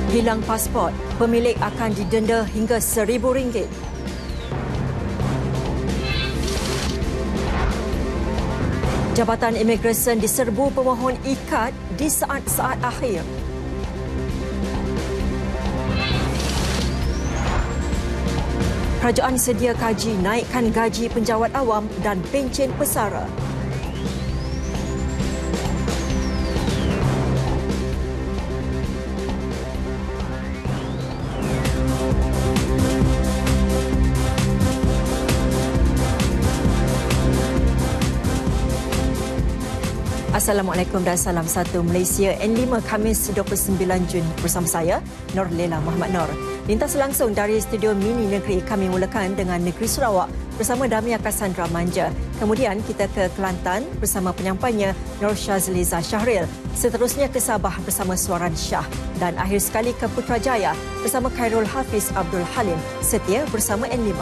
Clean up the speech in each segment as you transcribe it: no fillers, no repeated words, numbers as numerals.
Hilang pasport, pemilik akan didenda hingga RM1,000. Jabatan Imigresen diserbu pemohon ikat di saat-saat akhir. Kerajaan sedia kaji naikkan gaji penjawat awam dan pencen pesara. Assalamualaikum dan salam satu Malaysia N5 Khamis 29 Jun bersama saya Nur Lela Muhammad Nur. Lintas langsung dari studio mini negeri kami mulakan dengan Negeri Sarawak bersama Damia Cassandra Manja. Kemudian kita ke Kelantan bersama penyampainya Nur Shazliza Syahril. Seterusnya ke Sabah bersama Suaran Shah dan akhir sekali ke Putrajaya bersama Khairul Hafiz Abdul Halim setia bersama N5.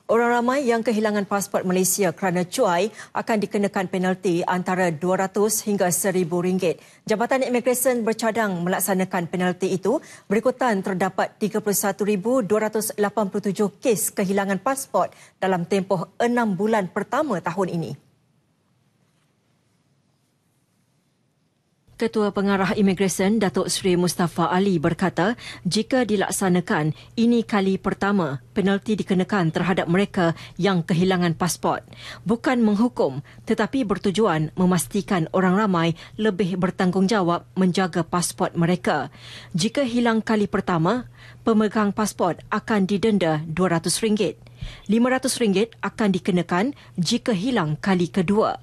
Orang ramai yang kehilangan pasport Malaysia kerana cuai akan dikenakan penalti antara RM200 hingga RM1,000. Jabatan Imigresen bercadang melaksanakan penalti itu berikutan terdapat 31,287 kes kehilangan pasport dalam tempoh 6 bulan pertama tahun ini. Ketua Pengarah Imigresen Datuk Seri Mustafa Ali berkata, jika dilaksanakan, ini kali pertama penalti dikenakan terhadap mereka yang kehilangan pasport. Bukan menghukum, tetapi bertujuan memastikan orang ramai lebih bertanggungjawab menjaga pasport mereka. Jika hilang kali pertama, pemegang pasport akan didenda RM200. RM500 akan dikenakan jika hilang kali kedua.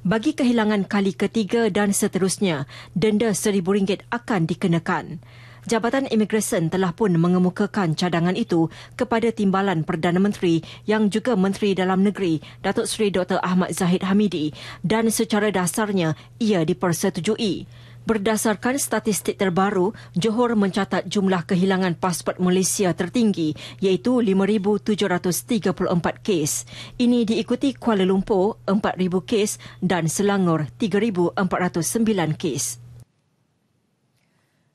Bagi kehilangan kali ketiga dan seterusnya, denda RM1,000 akan dikenakan. Jabatan Imigresen telah pun mengemukakan cadangan itu kepada Timbalan Perdana Menteri yang juga Menteri Dalam Negeri, Datuk Seri Dr. Ahmad Zahid Hamidi, dan secara dasarnya ia dipersetujui. Berdasarkan statistik terbaru, Johor mencatat jumlah kehilangan pasport Malaysia tertinggi iaitu 5,734 kes. Ini diikuti Kuala Lumpur 4,000 kes dan Selangor 3,409 kes.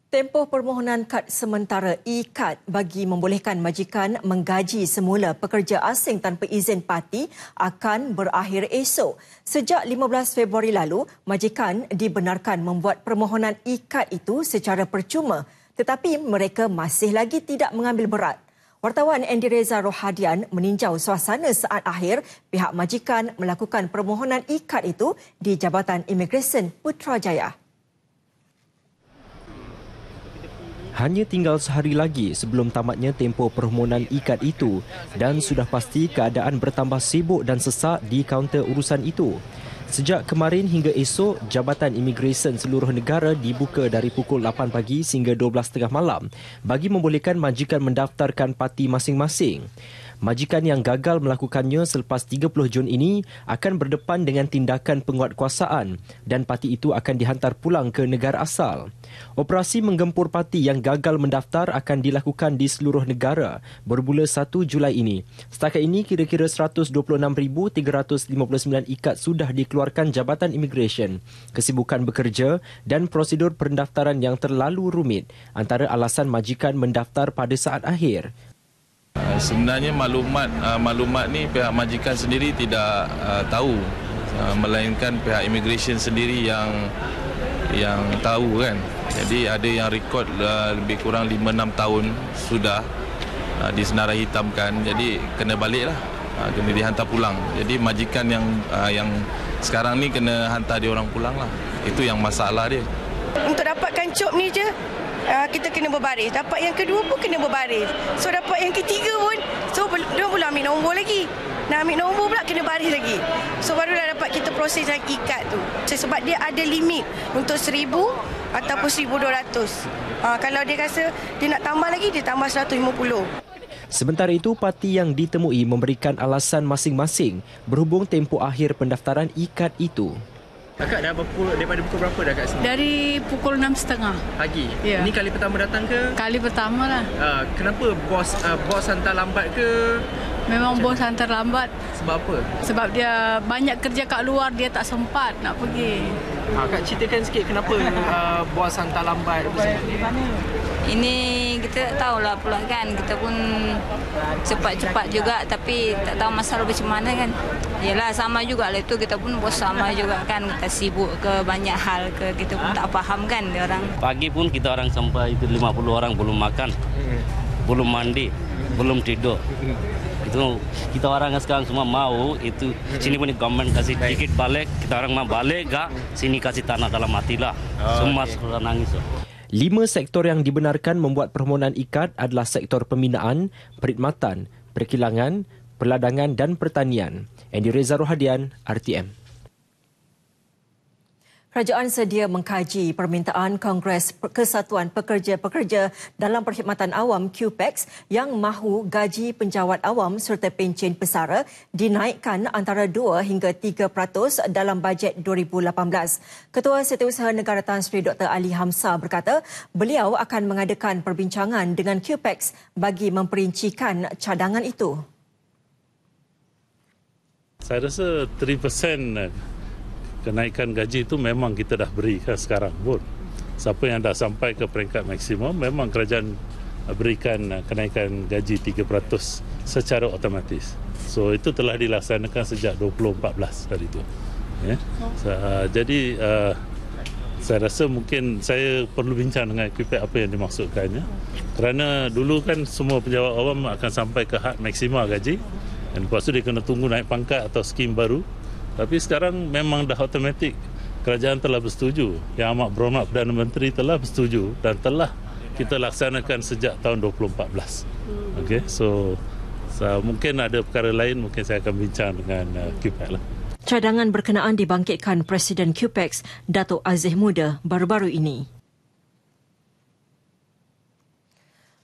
Tempoh permohonan kad sementara e-kad bagi membolehkan majikan menggaji semula pekerja asing tanpa izin parti akan berakhir esok. Sejak 15 Februari lalu, majikan dibenarkan membuat permohonan e-kad itu secara percuma, tetapi mereka masih lagi tidak mengambil berat. Wartawan Andy Reza Rohadian meninjau suasana saat akhir pihak majikan melakukan permohonan e-kad itu di Jabatan Imigresen Putrajaya. Hanya tinggal sehari lagi sebelum tamatnya tempoh permohonan e-kad itu dan sudah pasti keadaan bertambah sibuk dan sesak di kaunter urusan itu. Sejak kemarin hingga esok, Jabatan Imigresen seluruh negara dibuka dari pukul 8 pagi sehingga 12.30 malam bagi membolehkan majikan mendaftarkan parti masing-masing. Majikan yang gagal melakukannya selepas 30 Jun ini akan berdepan dengan tindakan penguatkuasaan dan parti itu akan dihantar pulang ke negara asal. Operasi menggempur parti yang gagal mendaftar akan dilakukan di seluruh negara bermula 1 Julai ini. Setakat ini, kira-kira 126,359 ikat sudah dikeluarkan Jabatan Imigresen. Kesibukan bekerja dan prosedur pendaftaran yang terlalu rumit antara alasan majikan mendaftar pada saat akhir. Sebenarnya maklumat ni pihak majikan sendiri tidak tahu, melainkan pihak immigration sendiri yang tahu kan. Jadi ada yang rekod lebih kurang 5-6 tahun sudah disenarai hitamkan. Jadi kena baliklah, kena dihantar pulang. Jadi majikan yang sekarang ni kena hantar dia orang pulang lah. Itu yang masalah dia. Untuk dapatkan cop ni je, kita kena berbaris. Dapat yang kedua pun kena berbaris. So dapat yang ketiga pun, so dia pula ambil nombor lagi. Nak ambil nombor pula kena baris lagi. So barulah dapat kita proses yang ikat tu. Sebab dia ada limit untuk 1,000 ataupun 1,200. Kalau dia rasa dia nak tambah lagi, dia tambah 150. Sementara itu, parti yang ditemui memberikan alasan masing-masing berhubung tempoh akhir pendaftaran ikat itu. Akak dah daripada pukul berapa dah kat sini? Dari pukul 6.30 Pagi. Ya. Ini kali pertama datang ke? Kali pertama lah. Kenapa bos hantar lambat ke? Memang bos hantar lambat Sebab apa? sebab dia banyak kerja kat luar, dia tak sempat nak pergi. Kak ceritakan sikit kenapa bos hantar lambat? Ini kita tak tahulah pula kan. Kita pun cepat-cepat juga tapi tak tahu masalah macam mana kan. Yelah sama juga lah itu, kita pun bos sama juga kan. Kita sibuk ke banyak hal ke, kita pun tak faham kan dia orang. Pagi pun kita orang sampai itu 50 orang belum makan, belum mandi, belum tidur. Itu kita orang sekarang semua mau itu sini pun government kasih tiket balik, kita orang mau balik gak sini kasih tanah dalam hati lah. Semua sudah nangis. 5 sektor yang dibenarkan membuat permohonan IKAD adalah sektor pembinaan, perkhidmatan, perkilangan, perladangan dan pertanian. Andy Reza Rohadian, RTM. Kerajaan sedia mengkaji permintaan Kongres Kesatuan Pekerja-Pekerja dalam Perkhidmatan Awam QPEX yang mahu gaji penjawat awam serta pencen pesara dinaikkan antara 2 hingga 3% dalam bajet 2018. Ketua Setiausaha Negara Tan Sri Dr. Ali Hamzah berkata beliau akan mengadakan perbincangan dengan QPEX bagi memperincikan cadangan itu. Saya rasa 3% kenaikan gaji itu memang kita dah berikan sekarang pun. Siapa yang dah sampai ke peringkat maksimum, memang kerajaan berikan kenaikan gaji 3% secara otomatis. So itu telah dilaksanakan sejak 2014 hari itu. Ya. Jadi saya rasa mungkin saya perlu bincang dengan QPEX apa yang dimaksudkannya. Kerana dulu kan semua penjawat awam akan sampai ke had maksimal gaji. Dan lepas tu dia kena tunggu naik pangkat atau skim baru. Tapi sekarang memang dah automatik. Kerajaan telah bersetuju. Yang Amat Berhormat Perdana Menteri telah bersetuju dan telah kita laksanakan sejak tahun 2014. Okay, so mungkin ada perkara lain, mungkin saya akan bincang dengan QPEX lah. Cadangan berkenaan dibangkitkan Presiden QPEX Datuk Aziz Muda baru-baru ini.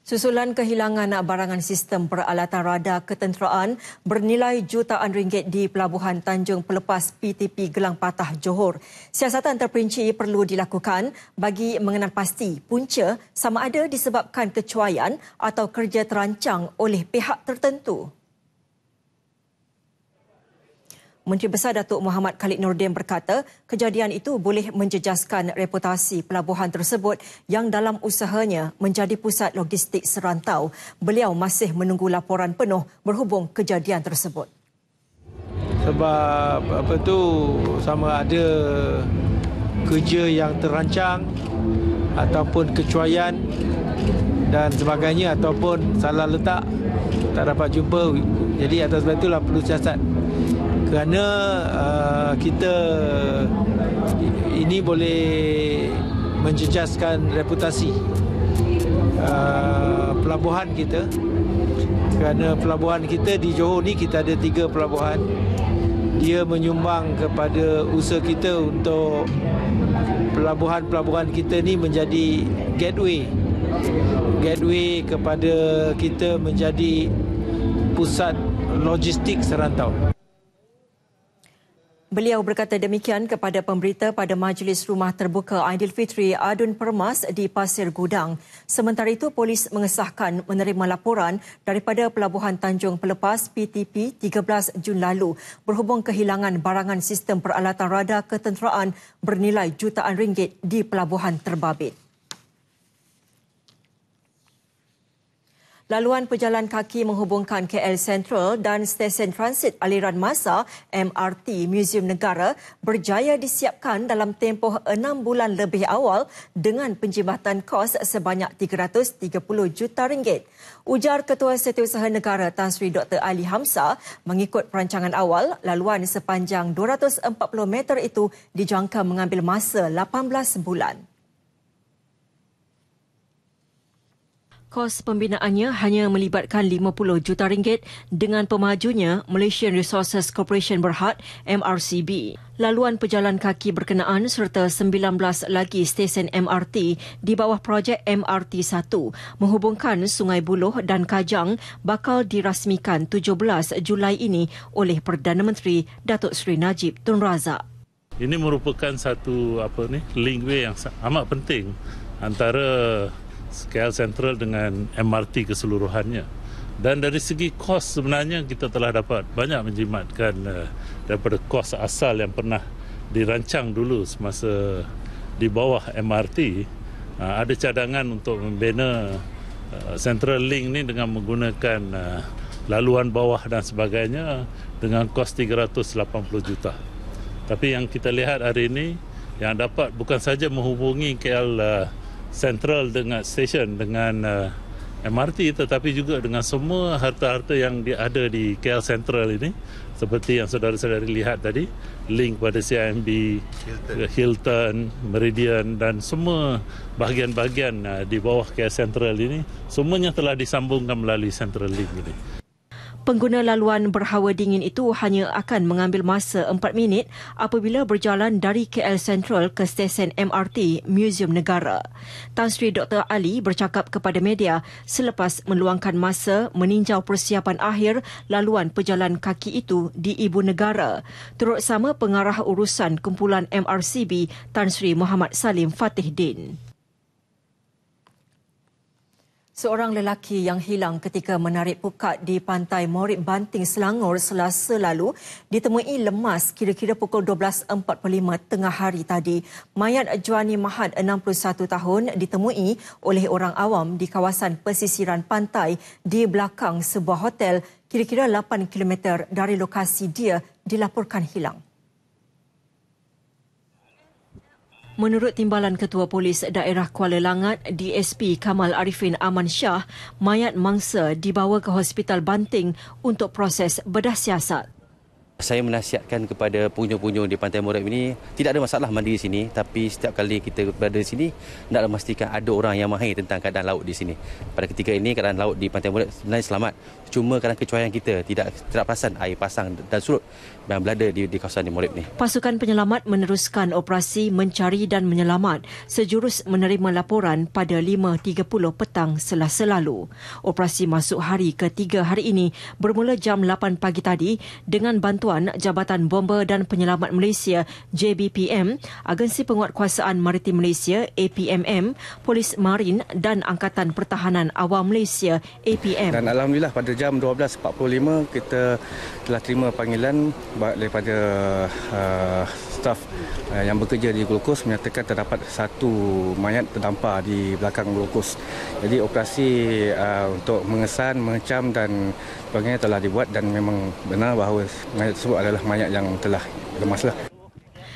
Susulan kehilangan barangan sistem peralatan radar ketenteraan bernilai jutaan ringgit di Pelabuhan Tanjung Pelepas PTP Gelang Patah, Johor. Siasatan terperinci perlu dilakukan bagi mengenal pasti punca sama ada disebabkan kecuaian atau kerja terancang oleh pihak tertentu. Menteri Besar Datuk Muhammad Khalid Nordin berkata kejadian itu boleh menjejaskan reputasi pelabuhan tersebut yang dalam usahanya menjadi pusat logistik serantau. Beliau masih menunggu laporan penuh berhubung kejadian tersebut. Sebab sama ada kerja yang terancang ataupun kecuaian dan sebagainya ataupun salah letak tak dapat jumpa. Jadi atas sebab itulah perlu siasat. Kerana kita ini boleh menjejaskan reputasi pelabuhan kita. Kerana pelabuhan kita di Johor ni kita ada 3 pelabuhan. Dia menyumbang kepada usaha kita untuk pelabuhan-pelabuhan kita ni menjadi gateway kepada kita menjadi pusat logistik serantau. Beliau berkata demikian kepada pemberita pada Majlis Rumah Terbuka Aidilfitri Adun Permas di Pasir Gudang. Sementara itu, polis mengesahkan menerima laporan daripada Pelabuhan Tanjung Pelepas PTP 13 Jun lalu berhubung kehilangan barangan sistem peralatan radar ketenteraan bernilai jutaan ringgit di pelabuhan terbabit. Laluan pejalan kaki menghubungkan KL Sentral dan stesen transit aliran masa MRT Museum Negara berjaya disiapkan dalam tempoh 6 bulan lebih awal dengan penjimatan kos sebanyak 330 juta ringgit. Ujar Ketua Setiausaha Negara Tan Sri Dr. Ali Hamzah, mengikut perancangan awal, laluan sepanjang 240 meter itu dijangka mengambil masa 18 bulan. Kos pembinaannya hanya melibatkan 50 juta ringgit dengan pemajunya Malaysian Resources Corporation Berhad MRCB. Laluan pejalan kaki berkenaan serta 19 lagi stesen MRT di bawah projek MRT1 menghubungkan Sungai Buloh dan Kajang bakal dirasmikan 17 Julai ini oleh Perdana Menteri Datuk Seri Najib Tun Razak. Ini merupakan satu linkway yang amat penting antara KL Sentral dengan MRT keseluruhannya. Dan dari segi kos sebenarnya kita telah dapat banyak menjimatkan daripada kos asal yang pernah dirancang dulu semasa di bawah MRT. Ada cadangan untuk membina Central Link ni dengan menggunakan laluan bawah dan sebagainya dengan kos 380 juta. Tapi yang kita lihat hari ini yang dapat bukan saja menghubungi KL Sentral dengan stesen dengan MRT tetapi juga dengan semua harta-harta yang ada di KL Sentral ini seperti yang saudara-saudari lihat tadi, link pada CIMB, Hilton, Meridian dan semua bahagian-bahagian di bawah KL Sentral ini semuanya telah disambungkan melalui Central Link ini. Pengguna laluan berhawa dingin itu hanya akan mengambil masa 4 minit apabila berjalan dari KL Sentral ke stesen MRT Museum Negara. Tan Sri Dr. Ali bercakap kepada media selepas meluangkan masa meninjau persiapan akhir laluan pejalan kaki itu di Ibu Negara. Turut sama pengarah urusan kumpulan MRCB Tan Sri Muhammad Salim Fatihuddin. Seorang lelaki yang hilang ketika menarik pukat di Pantai Morit Banting, Selangor Selasa lalu ditemui lemas kira-kira pukul 12.45 tengah hari tadi. Mayat Juani Mahad, 61 tahun, ditemui oleh orang awam di kawasan pesisiran pantai di belakang sebuah hotel kira-kira 8 km dari lokasi dia dilaporkan hilang. Menurut Timbalan Ketua Polis Daerah Kuala Langat, DSP Kamal Arifin Aman Shah, mayat mangsa dibawa ke Hospital Banting untuk proses bedah siasat. Saya menasihatkan kepada pengunjung-pengunjung di Pantai Morit ini, tidak ada masalah mandi di sini, tapi setiap kali kita berada di sini, hendaklah memastikan ada orang yang mahir tentang keadaan laut di sini. Pada ketika ini, keadaan laut di Pantai Morit sebenarnya selamat. Cuma kerana kecuaian kita tidak perasan air pasang dan surut yang berada di kawasan di Morit ini. Pasukan penyelamat meneruskan operasi mencari dan menyelamat sejurus menerima laporan pada 5.30 petang Selasa lalu. Operasi masuk hari ketiga hari ini bermula jam 8 pagi tadi dengan bantuan Jabatan Bomba dan Penyelamat Malaysia JBPM, Agensi Penguatkuasaan Maritim Malaysia APMM, Polis Marin dan Angkatan Pertahanan Awam Malaysia APM. Dan alhamdulillah pada jam 12.45 kita telah terima panggilan daripada staf yang bekerja di Gold Coast menyatakan terdapat satu mayat terdampar di belakang Gold Coast. Jadi operasi untuk mengesan, mengecam dan sebagainya telah dibuat dan memang benar bahawa mayat tersebut adalah mayat yang telah lemaslah.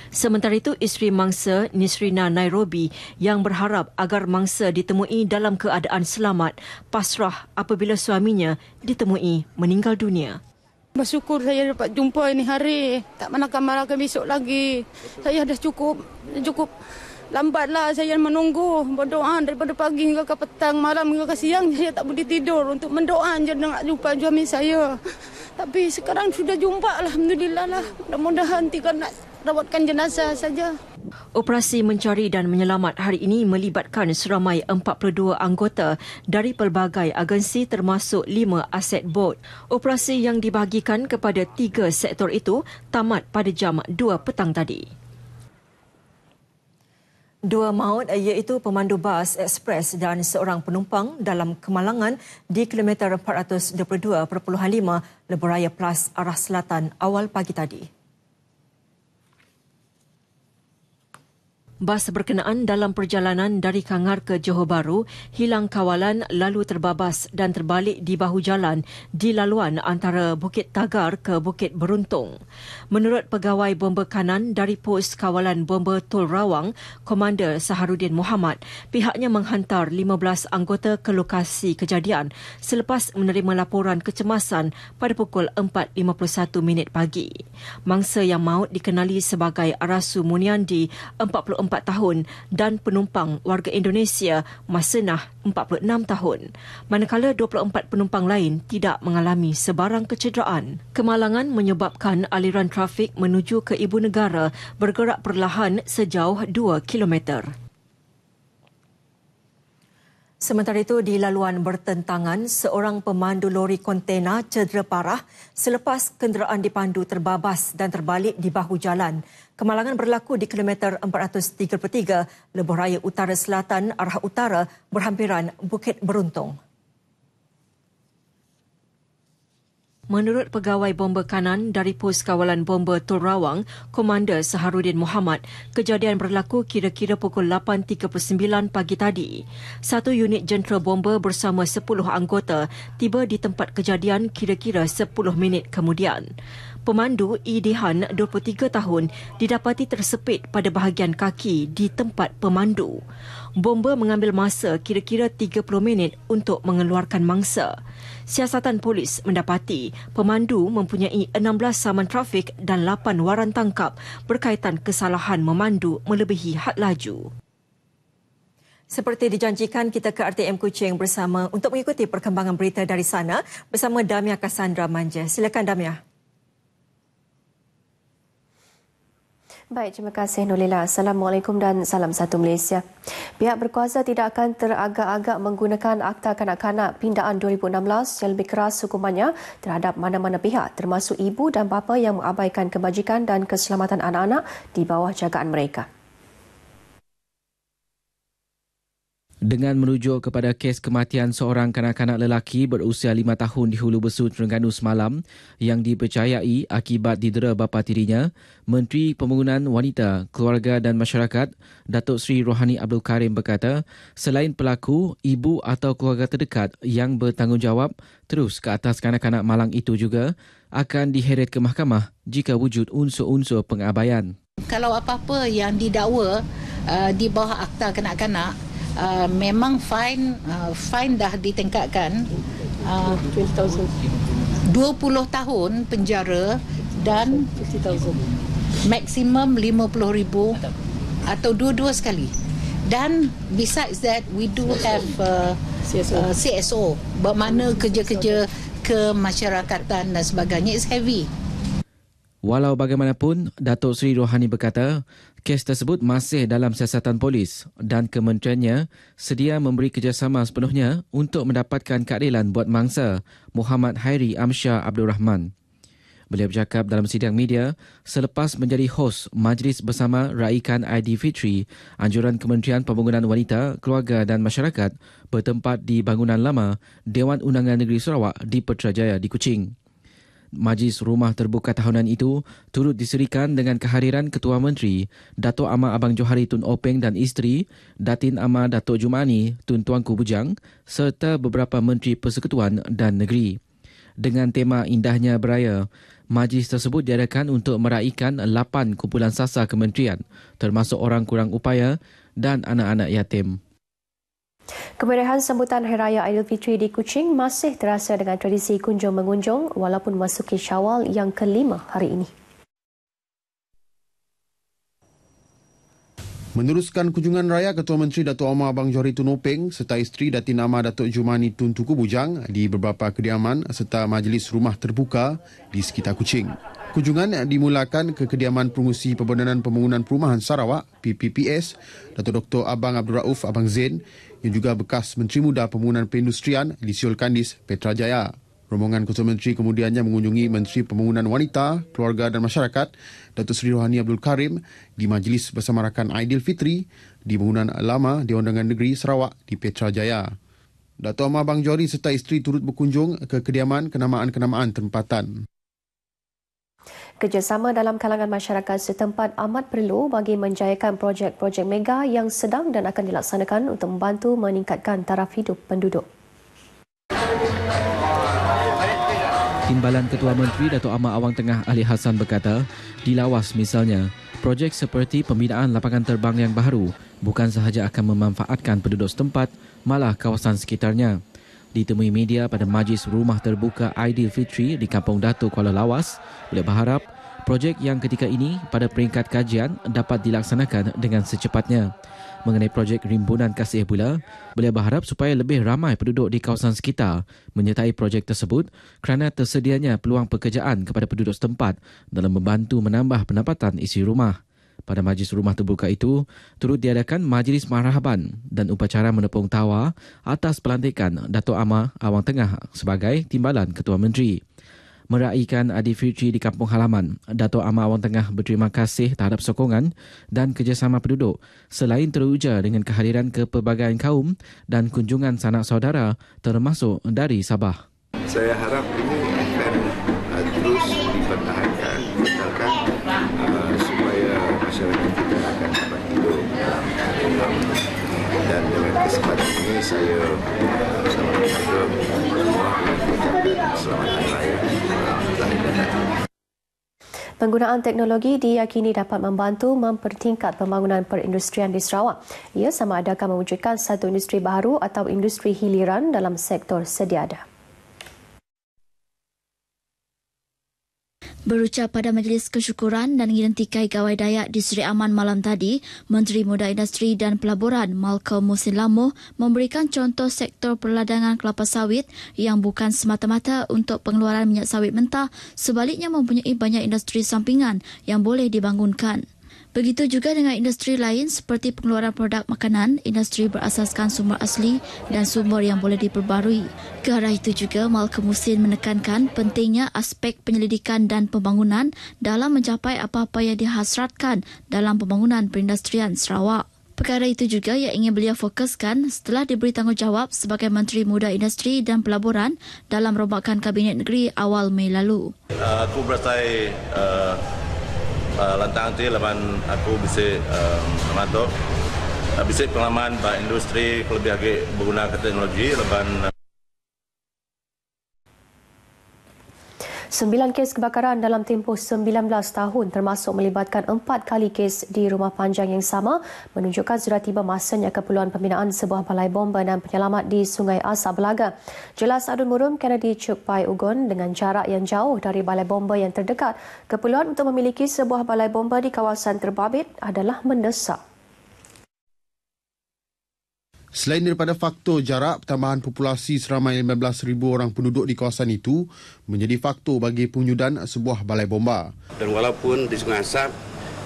Sementara itu, isteri mangsa Nisrina Nairobi yang berharap agar mangsa ditemui dalam keadaan selamat pasrah apabila suaminya ditemui meninggal dunia. Bersyukur saya dapat jumpa ini hari. Tak malakkan besok lagi. Saya dah cukup lambatlah saya menunggu berdoa daripada pagi hingga ke petang, malam hingga ke siang saya tak boleh tidur untuk mendoa je nak jumpa suami saya. Tapi sekarang sudah jumpa, alhamdulillah lah. Mudah-mudahan tinggal nak rawatkan jenazah saja. Operasi mencari dan menyelamat hari ini melibatkan seramai 42 anggota dari pelbagai agensi termasuk 5 aset bot. Operasi yang dibahagikan kepada 3 sektor itu tamat pada jam 2 petang tadi. 2 maut iaitu pemandu bas ekspres dan seorang penumpang dalam kemalangan di kilometer 422.5 Lebuhraya Plus arah selatan awal pagi tadi. Bas berkenaan dalam perjalanan dari Kangar ke Johor Bahru hilang kawalan lalu terbabas dan terbalik di bahu jalan di laluan antara Bukit Tagar ke Bukit Beruntung. Menurut Pegawai Bomba Kanan dari Pos Kawalan Bomba Tol Rawang, Komander Saharudin Muhammad, pihaknya menghantar 15 anggota ke lokasi kejadian selepas menerima laporan kecemasan pada pukul 4.51 pagi. Mangsa yang maut dikenali sebagai Arasu Muniandi, 44 tahun dan penumpang warga Indonesia Masenah 46 tahun. Manakala 24 penumpang lain tidak mengalami sebarang kecederaan. Kemalangan menyebabkan aliran trafik menuju ke Ibu Negara bergerak perlahan sejauh 2 kilometer. Sementara itu, di laluan bertentangan, seorang pemandu lori kontena cedera parah selepas kenderaan dipandu terbabas dan terbalik di bahu jalan. Kemalangan berlaku di kilometer 433 Lebuh Raya Utara Selatan arah utara berhampiran Bukit Beruntung. Menurut Pegawai Bomba Kanan dari Pos Kawalan Bomba Tul Rawang, Komander Saharudin Muhammad, kejadian berlaku kira-kira pukul 8.39 pagi tadi. Satu unit jentera bomba bersama 10 anggota tiba di tempat kejadian kira-kira 10 minit kemudian. Pemandu Idihan, 23 tahun, didapati tersepit pada bahagian kaki di tempat pemandu. Bomba mengambil masa kira-kira 30 minit untuk mengeluarkan mangsa. Siasatan polis mendapati pemandu mempunyai 16 saman trafik dan 8 waran tangkap berkaitan kesalahan memandu melebihi had laju. Seperti dijanjikan, kita ke RTM Kuching bersama untuk mengikuti perkembangan berita dari sana bersama Damia Cassandra Manja. Silakan Damia. Baik, terima kasih Nolila. Assalamualaikum dan salam satu Malaysia. Pihak berkuasa tidak akan teragak-agak menggunakan Akta Kanak-Kanak Pindaan 2016 yang lebih keras hukumannya terhadap mana-mana pihak termasuk ibu dan bapa yang mengabaikan kebajikan dan keselamatan anak-anak di bawah jagaan mereka. Dengan merujuk kepada kes kematian seorang kanak-kanak lelaki berusia 5 tahun di Hulu Besu, Terengganu semalam yang dipercayai akibat didera bapa tirinya, Menteri Pembangunan Wanita, Keluarga dan Masyarakat, Datuk Seri Rohani Abdul Karim berkata, selain pelaku, ibu atau keluarga terdekat yang bertanggungjawab terus ke atas kanak-kanak malang itu juga akan diheret ke mahkamah jika wujud unsur-unsur pengabaian. Kalau apa-apa yang didakwa di bawah Akta Kanak-Kanak, memang fine dah ditingkatkan 20 tahun penjara dan maksimum 50,000 atau dua-dua sekali. Dan besides that, we do have CSO, bermakna kerja-kerja kemasyarakatan dan sebagainya is heavy. Walau bagaimanapun, Datuk Seri Rohani berkata, kes tersebut masih dalam siasatan polis dan kementeriannya sedia memberi kerjasama sepenuhnya untuk mendapatkan keadilan buat mangsa Muhammad Hairi Amsyar Abdul Rahman. Beliau bercakap dalam sidang media selepas menjadi hos Majlis Bersama Raikan Aidilfitri Anjuran Kementerian Pembangunan Wanita, Keluarga dan Masyarakat bertempat di bangunan lama Dewan Undangan Negeri Sarawak di Putrajaya di Kuching. Majlis Rumah Terbuka tahunan itu turut diserikan dengan kehadiran Ketua Menteri Datuk Amar Abang Johari Tun Openg dan isteri Datin Amar Datuk Jumani Tun Tuanku Bujang serta beberapa Menteri Persekutuan dan Negeri. Dengan tema Indahnya Beraya, majlis tersebut diadakan untuk meraihkan 8 kumpulan sasar kementerian termasuk orang kurang upaya dan anak-anak yatim. Kemeriahan sambutan Hari Raya Aidilfitri di Kuching masih terasa dengan tradisi kunjung-mengunjung walaupun memasuki Syawal yang ke-5 hari ini. Meneruskan kunjungan raya, Ketua Menteri Datuk Amar Abang Johari Tun Openg serta isteri Datin Amar Datuk Jumani Tun Tuku Bujang di beberapa kediaman serta majlis rumah terbuka di sekitar Kuching. Kunjungan dimulakan ke kediaman Pengurusi Perbadanan Pembangunan Perumahan Sarawak, PPPS, Datuk Dr. Abang Abdul Rauf Abang Zain yang juga bekas Menteri Muda Pembangunan Perindustrian di Siul Kandis, Petrajaya. Rombongan Ketua Menteri kemudiannya mengunjungi Menteri Pembangunan Wanita, Keluarga dan Masyarakat, Datuk Seri Rohani Abdul Karim di Majlis Bersama Rakan Aidilfitri di bangunan lama Dewan Undangan Negeri Sarawak di Petrajaya. Datuk Amar Abang Johari serta isteri turut berkunjung ke kediaman kenamaan-kenamaan tempatan. Kerjasama dalam kalangan masyarakat setempat amat perlu bagi menjayakan projek-projek mega yang sedang dan akan dilaksanakan untuk membantu meningkatkan taraf hidup penduduk. Timbalan Ketua Menteri Datuk Amar Awang Tengah Ali Hassan berkata, di Lawas misalnya, projek seperti pembinaan lapangan terbang yang baru bukan sahaja akan memanfaatkan penduduk setempat, malah kawasan sekitarnya. Ditemui media pada Majlis Rumah Terbuka Aidilfitri di Kampung Datuk Kuala Lawas, beliau berharap projek yang ketika ini pada peringkat kajian dapat dilaksanakan dengan secepatnya. Mengenai projek Rimbunan Kasih pula, beliau berharap supaya lebih ramai penduduk di kawasan sekitar menyertai projek tersebut kerana tersedianya peluang pekerjaan kepada penduduk setempat dalam membantu menambah pendapatan isi rumah. Pada majlis rumah terbuka itu, turut diadakan majlis marhaban dan upacara menepung tawa atas pelantikan Dato' Amar Awang Tengah sebagai Timbalan Ketua Menteri. Meraihkan Aidilfitri di kampung halaman, Dato' Amar Awang Tengah berterima kasih terhadap sokongan dan kerjasama penduduk selain teruja dengan kehadiran kepelbagaian kaum dan kunjungan sanak saudara termasuk dari Sabah. Saya harap ini akan terus dipertahankan, supaya masyarakat kita akan dapat hidup dan dengan kesempatan ini saya bersama keluarga semua mengucapkan selamat hari raya lahir dan batin. Penggunaan teknologi diyakini dapat membantu mempertingkat pembangunan perindustrian di Sarawak. Ia sama ada akan mewujudkan satu industri baru atau industri hiliran dalam sektor sedia ada. Berucap pada Majlis Kesyukuran dan Identikai Gawai Dayak di Seri Aman malam tadi, Menteri Muda Industri dan Pelaburan Malcolm Musin Lamoh memberikan contoh sektor perladangan kelapa sawit yang bukan semata-mata untuk pengeluaran minyak sawit mentah, sebaliknya mempunyai banyak industri sampingan yang boleh dibangunkan. Begitu juga dengan industri lain seperti pengeluaran produk makanan, industri berasaskan sumber asli dan sumber yang boleh diperbarui. Ke arah itu juga, Malcolm Musin menekankan pentingnya aspek penyelidikan dan pembangunan dalam mencapai apa-apa yang dihasratkan dalam pembangunan perindustrian Sarawak. Perkara itu juga yang ingin beliau fokuskan setelah diberi tanggungjawab sebagai Menteri Muda Industri dan Pelaburan dalam rombakan Kabinet Negeri awal Mei lalu. Aku berasai lantang tu lawan aku bisa masuk bisa pengalaman pada industri lebih agak menggunakan teknologi lawan 9 kes kebakaran dalam tempoh 19 tahun termasuk melibatkan 4 kali kes di rumah panjang yang sama menunjukkan sudah tiba masanya keperluan pembinaan sebuah balai bomba dan penyelamat di Sungai Asap Belaga. Jelas Adun Murum Kennedy Chuk Pai Ugon dengan jarak yang jauh dari balai bomba yang terdekat, keperluan untuk memiliki sebuah balai bomba di kawasan terbabit adalah mendesak. Selain daripada faktor jarak, pertambahan populasi seramai 15,000 orang penduduk di kawasan itu menjadi faktor bagi pengujudan sebuah balai bomba. Dan walaupun di Sungai Asap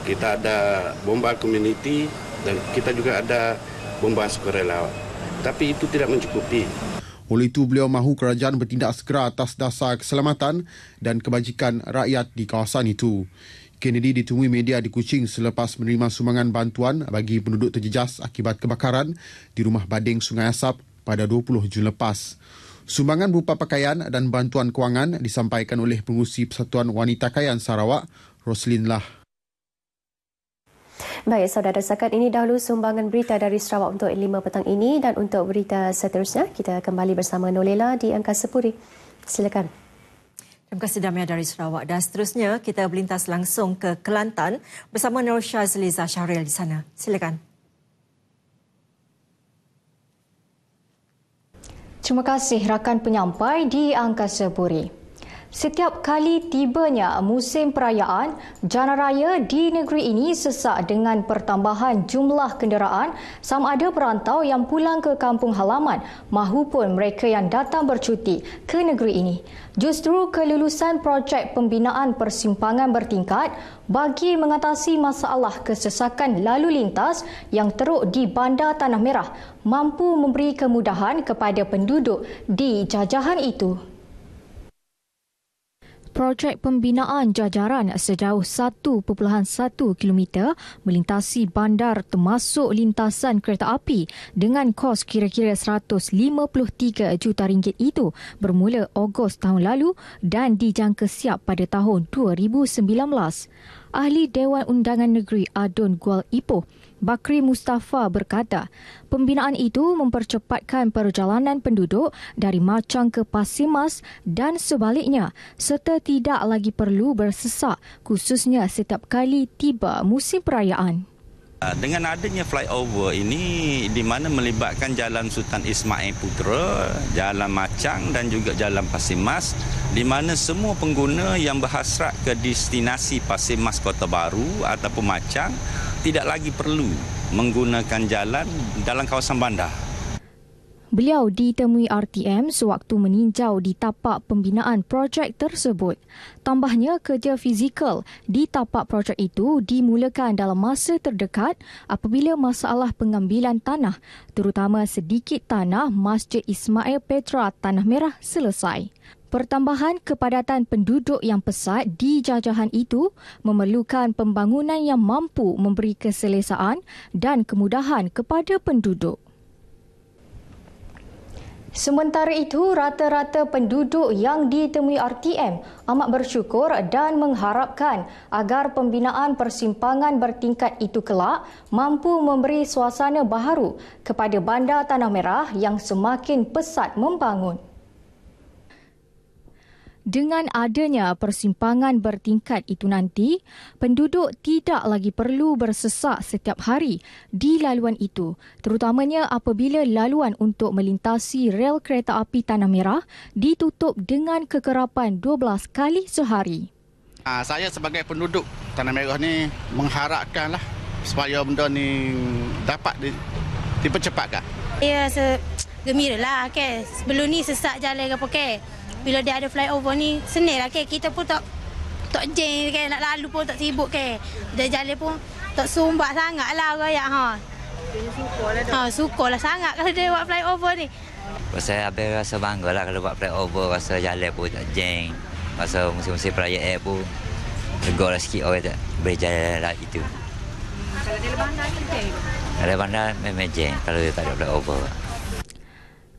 kita ada bomba komuniti dan kita juga ada bomba sukarela, tapi itu tidak mencukupi. Oleh itu, beliau mahu kerajaan bertindak segera atas dasar keselamatan dan kebajikan rakyat di kawasan itu. Kennedy ditemui media di Kuching selepas menerima sumbangan bantuan bagi penduduk terjejas akibat kebakaran di rumah bading Sungai Asap pada 20 Jun lepas. Sumbangan berupa pakaian dan bantuan kewangan disampaikan oleh Pengurusi Persatuan Wanita Kayan Sarawak, Roslyn Lah. Baik, saudara, setakat ini dahulu sumbangan berita dari Sarawak untuk 5 petang ini, dan untuk berita seterusnya kita kembali bersama Nolela di Angkasa Puri. Silakan. Terima kasih Damia dari Sarawak, dan seterusnya kita berlintas langsung ke Kelantan bersama Nur Syazliza Syahril di sana. Silakan. Terima kasih rakan penyampai di Angkasa Puri. Setiap kali tibanya musim perayaan, jalan raya di negeri ini sesak dengan pertambahan jumlah kenderaan sama ada perantau yang pulang ke kampung halaman mahupun mereka yang datang bercuti ke negeri ini. Justru kelulusan projek pembinaan persimpangan bertingkat bagi mengatasi masalah kesesakan lalu lintas yang teruk di Bandar Tanah Merah mampu memberi kemudahan kepada penduduk di jajahan itu. Projek pembinaan jajaran sejauh 1.1 km melintasi bandar termasuk lintasan kereta api dengan kos kira-kira RM153 juta itu bermula Ogos tahun lalu dan dijangka siap pada tahun 2019. Ahli Dewan Undangan Negeri Adun Gual Ipoh, Bakri Mustafa berkata, pembinaan itu mempercepatkan perjalanan penduduk dari Machang ke Pasir Mas dan sebaliknya serta tidak lagi perlu bersesak khususnya setiap kali tiba musim perayaan. Dengan adanya flyover ini di mana melibatkan Jalan Sultan Ismail Putra, Jalan Machang dan juga Jalan Pasir Mas, di mana semua pengguna yang berhasrat ke destinasi Pasir Mas Kota Baru ataupun Machang tidak lagi perlu menggunakan jalan dalam kawasan bandar. Beliau ditemui RTM sewaktu meninjau di tapak pembinaan projek tersebut. Tambahnya, kerja fizikal di tapak projek itu dimulakan dalam masa terdekat apabila masalah pengambilan tanah, terutama sedikit tanah Masjid Ismail Petra Tanah Merah selesai. Pertambahan kepadatan penduduk yang pesat di jajahan itu memerlukan pembangunan yang mampu memberi keselesaan dan kemudahan kepada penduduk. Sementara itu, rata-rata penduduk yang ditemui RTM amat bersyukur dan mengharapkan agar pembinaan persimpangan bertingkat itu kelak mampu memberi suasana baharu kepada Bandar Tanah Merah yang semakin pesat membangun. Dengan adanya persimpangan bertingkat itu nanti, penduduk tidak lagi perlu bersesak setiap hari di laluan itu, terutamanya apabila laluan untuk melintasi rel kereta api Tanah Merah ditutup dengan kekerapan 12 kali sehari. Saya sebagai penduduk Tanah Merah ni mengharapkanlah supaya benda ni dapat dipercepatkan. Ya, gembiralah ke. Sebelum ni sesak jalan ke pakai. Bila dia ada flyover ni, senang lah ke. Kita pun tak jeng ke. Nak lalu pun tak sibuk ke. Dia jalan pun tak sumbat sangat lah rakyat. Syukurlah sangat kalau dia buat flyover ni. Saya rasa bangga lah kalau buat flyover. Rasa jalan pun tak jeng. Rasa musim-musim perayaan pun lega lah sikit orang tak boleh jalan lah itu. Kalau dia bandar ni jeng? Kalau bandar memang jeng kalau dia tak ada flyover.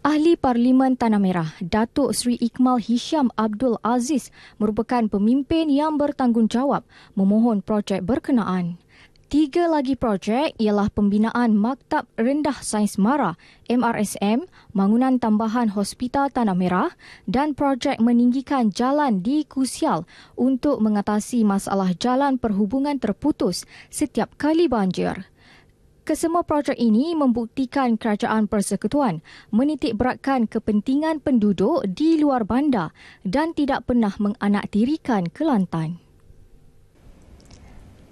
Ahli Parlimen Tanah Merah, Datuk Seri Ikmal Hisham Abdul Aziz merupakan pemimpin yang bertanggungjawab memohon projek berkenaan. 3 lagi projek ialah pembinaan Maktab Rendah Sains Mara MRSM, bangunan tambahan Hospital Tanah Merah dan projek meninggikan jalan di Kusial untuk mengatasi masalah jalan perhubungan terputus setiap kali banjir. Kesemua projek ini membuktikan Kerajaan Persekutuan menitik beratkan kepentingan penduduk di luar bandar dan tidak pernah menganaktirikan Kelantan.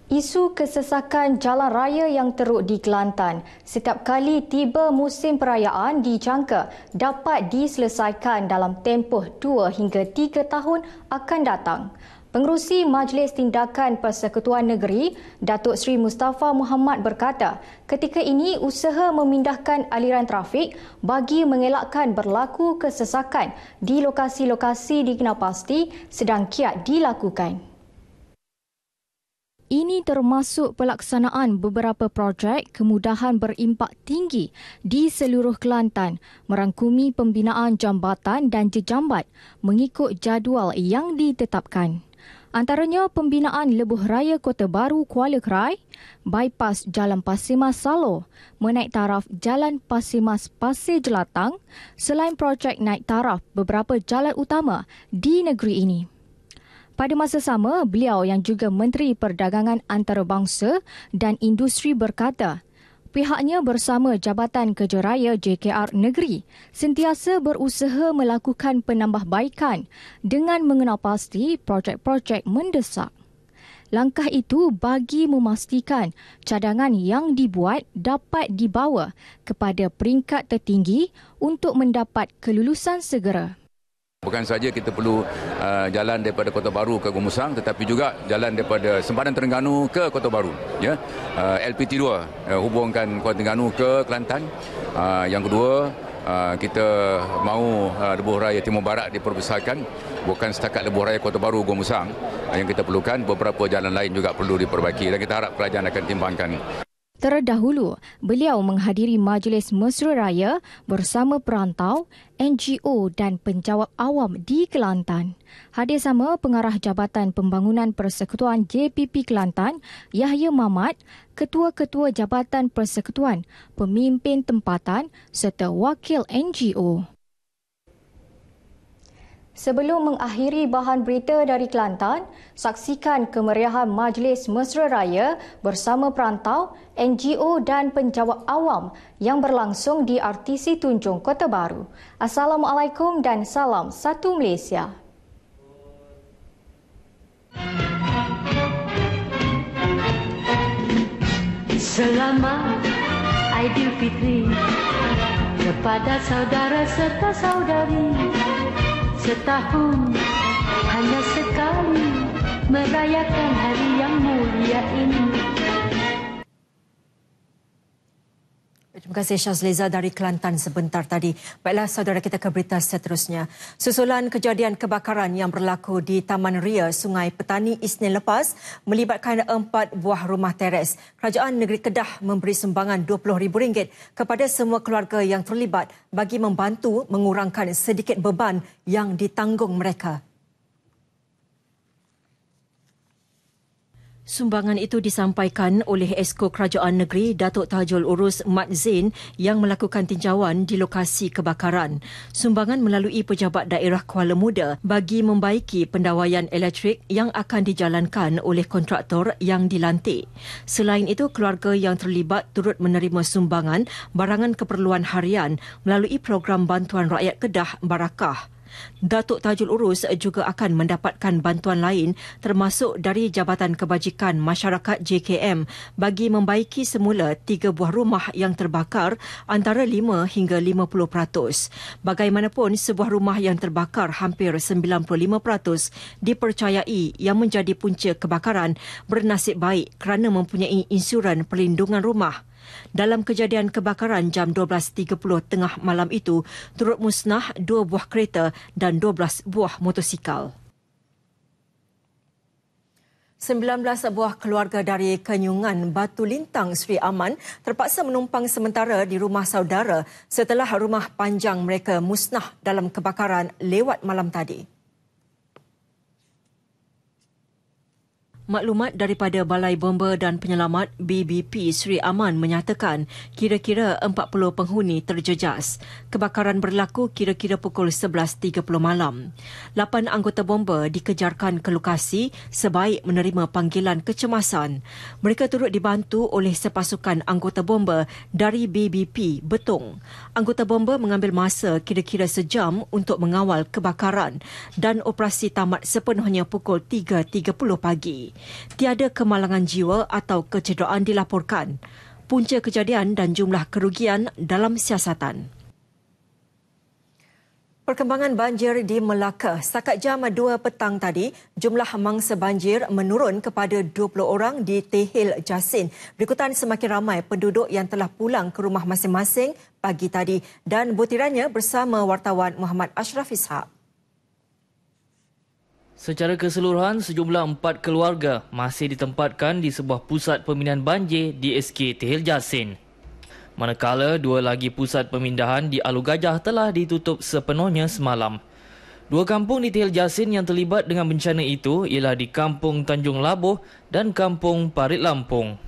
Isu kesesakan jalan raya yang teruk di Kelantan setiap kali tiba musim perayaan dijangka dapat diselesaikan dalam tempoh 2 hingga 3 tahun akan datang. Pengerusi Majlis Tindakan Persekutuan Negeri, Datuk Seri Mustafa Muhammad berkata, ketika ini usaha memindahkan aliran trafik bagi mengelakkan berlaku kesesakan di lokasi-lokasi dikenalpasti sedang kiat dilakukan. Ini termasuk pelaksanaan beberapa projek kemudahan berimpak tinggi di seluruh Kelantan, merangkumi pembinaan jambatan dan jejambat mengikut jadual yang ditetapkan. Antaranya pembinaan Lebuh Raya Kota Baru Kuala Krai, bypass Jalan Pasir Mas Salo, menaik taraf Jalan Pasir Mas Pasir Jelatang, selain projek naik taraf beberapa jalan utama di negeri ini. Pada masa sama, beliau yang juga Menteri Perdagangan Antarabangsa dan Industri berkata, pihaknya bersama Jabatan Kerja Raya JKR Negeri sentiasa berusaha melakukan penambahbaikan dengan mengenal pasti projek-projek mendesak. Langkah itu bagi memastikan cadangan yang dibuat dapat dibawa kepada peringkat tertinggi untuk mendapat kelulusan segera. Bukan saja kita perlu jalan daripada Kota Baru ke Gomusang, tetapi juga jalan daripada Sempadan Terengganu ke Kota Baru. Ya, LPT2 hubungkan Kota Terengganu ke Kelantan. Yang kedua, kita mahu Lebuh Raya Timur Barat diperbesarkan. Bukan setakat Lebuh Raya Kota Baru Gomusang yang kita perlukan, beberapa jalan lain juga perlu diperbaiki dan kita harap kerajaan akan timbangkan. Terdahulu, beliau menghadiri Majlis Mesra Raya bersama perantau, NGO dan penjawat awam di Kelantan. Hadir sama Pengarah Jabatan Pembangunan Persekutuan JPP Kelantan, Yahya Mamat, Ketua-Ketua Jabatan Persekutuan, Pemimpin Tempatan serta Wakil NGO. Sebelum mengakhiri bahan berita dari Kelantan, saksikan kemeriahan Majlis Mesra Raya bersama perantau, NGO dan penjawat awam yang berlangsung di RTC Tunjung Kota Baru. Assalamualaikum dan salam satu Malaysia. Selamat Aidilfitri kepada saudara serta saudari, setahun hanya sekali merayakan hari yang mulia ini. Terima kasih Syazliza dari Kelantan sebentar tadi. Baiklah saudara, kita ke berita seterusnya. Susulan kejadian kebakaran yang berlaku di Taman Ria, Sungai Petani Isnin lepas melibatkan 4 buah rumah teres. Kerajaan Negeri Kedah memberi sumbangan RM20,000 kepada semua keluarga yang terlibat bagi membantu mengurangkan sedikit beban yang ditanggung mereka. Sumbangan itu disampaikan oleh Esko Kerajaan Negeri Datuk Tajul Urus Mat Zain yang melakukan tinjauan di lokasi kebakaran. Sumbangan melalui Pejabat Daerah Kuala Muda bagi membaiki pendawaian elektrik yang akan dijalankan oleh kontraktor yang dilantik. Selain itu, keluarga yang terlibat turut menerima sumbangan barangan keperluan harian melalui program bantuan rakyat Kedah Barakah. Datuk Tajul Urus juga akan mendapatkan bantuan lain termasuk dari Jabatan Kebajikan Masyarakat JKM bagi membaiki semula 3 buah rumah yang terbakar antara 5 hingga 50%. Bagaimanapun, sebuah rumah yang terbakar hampir 95% dipercayai yang menjadi punca kebakaran bernasib baik kerana mempunyai insuran perlindungan rumah. Dalam kejadian kebakaran jam 12.30 tengah malam itu, turut musnah 2 buah kereta dan 12 buah motosikal. 19 buah keluarga dari Kenyungan Batu Lintang Sri Aman terpaksa menumpang sementara di rumah saudara setelah rumah panjang mereka musnah dalam kebakaran lewat malam tadi. Maklumat daripada Balai Bomba dan Penyelamat BBP Sri Aman menyatakan kira-kira 40 penghuni terjejas. Kebakaran berlaku kira-kira pukul 11.30 malam. 8 anggota bomba dikejarkan ke lokasi sebaik menerima panggilan kecemasan. Mereka turut dibantu oleh sepasukan anggota bomba dari BBP Betong. Anggota bomba mengambil masa kira-kira sejam untuk mengawal kebakaran dan operasi tamat sepenuhnya pukul 3.30 pagi. Tiada kemalangan jiwa atau kecederaan dilaporkan. Punca kejadian dan jumlah kerugian dalam siasatan. Perkembangan banjir di Melaka. Setakat jam 2 petang tadi, jumlah mangsa banjir menurun kepada 20 orang di Tehil Jasin berikutan semakin ramai penduduk yang telah pulang ke rumah masing-masing pagi tadi, dan butirannya bersama wartawan Muhammad Ashraf Ishak. Secara keseluruhan, sejumlah 4 keluarga masih ditempatkan di sebuah pusat pemindahan banjir di SK Tehil Jasin. Manakala 2 lagi pusat pemindahan di Alu Gajah telah ditutup sepenuhnya semalam. 2 kampung di Tehil Jasin yang terlibat dengan bencana itu ialah di Kampung Tanjung Labuh dan Kampung Parit Lampung.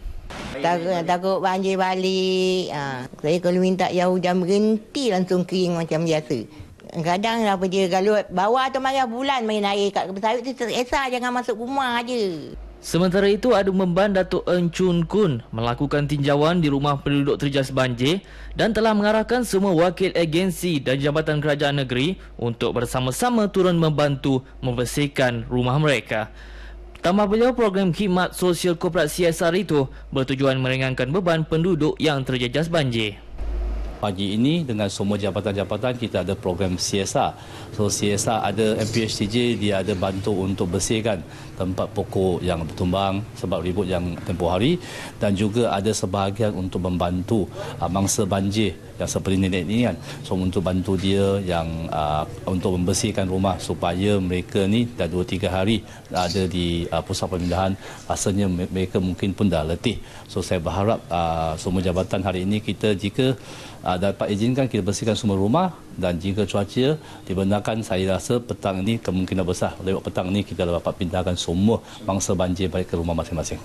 Takut banjir balik. Saya kalau minta yang hujan berhenti langsung kering macam biasa. Kadang apa je kalau bawah tu marah bulan main air kat pesawat tu teresa jangan masuk rumah aje. Sementara itu, Adu Memban Datuk Eng Chun Kun melakukan tinjauan di rumah penduduk terjejas banjir dan telah mengarahkan semua wakil agensi dan Jabatan Kerajaan Negeri untuk bersama-sama turun membantu membersihkan rumah mereka. Tambah beliau, program khidmat sosial korporat CSR itu bertujuan meringankan beban penduduk yang terjejas banjir. Pagi ini dengan semua jabatan-jabatan kita ada program CSR. So CSR ada MPHTJ, dia ada bantu untuk bersihkan tempat pokok yang bertumbang sebab ribut yang tempoh hari, dan juga ada sebahagian untuk membantu mangsa banjir yang seperti nenek ini kan. So untuk bantu dia yang untuk membersihkan rumah supaya mereka ni dah 2-3 hari ada di pusat pemindahan, rasanya mereka mungkin pun dah letih. So saya berharap semua jabatan hari ini kita jika dapat izinkan kita bersihkan semua rumah, dan jika cuaca dibenarkan, saya rasa petang ini kemungkinan besar lewat petang ini kita dapat pindahkan semua mangsa banjir balik ke rumah masing-masing.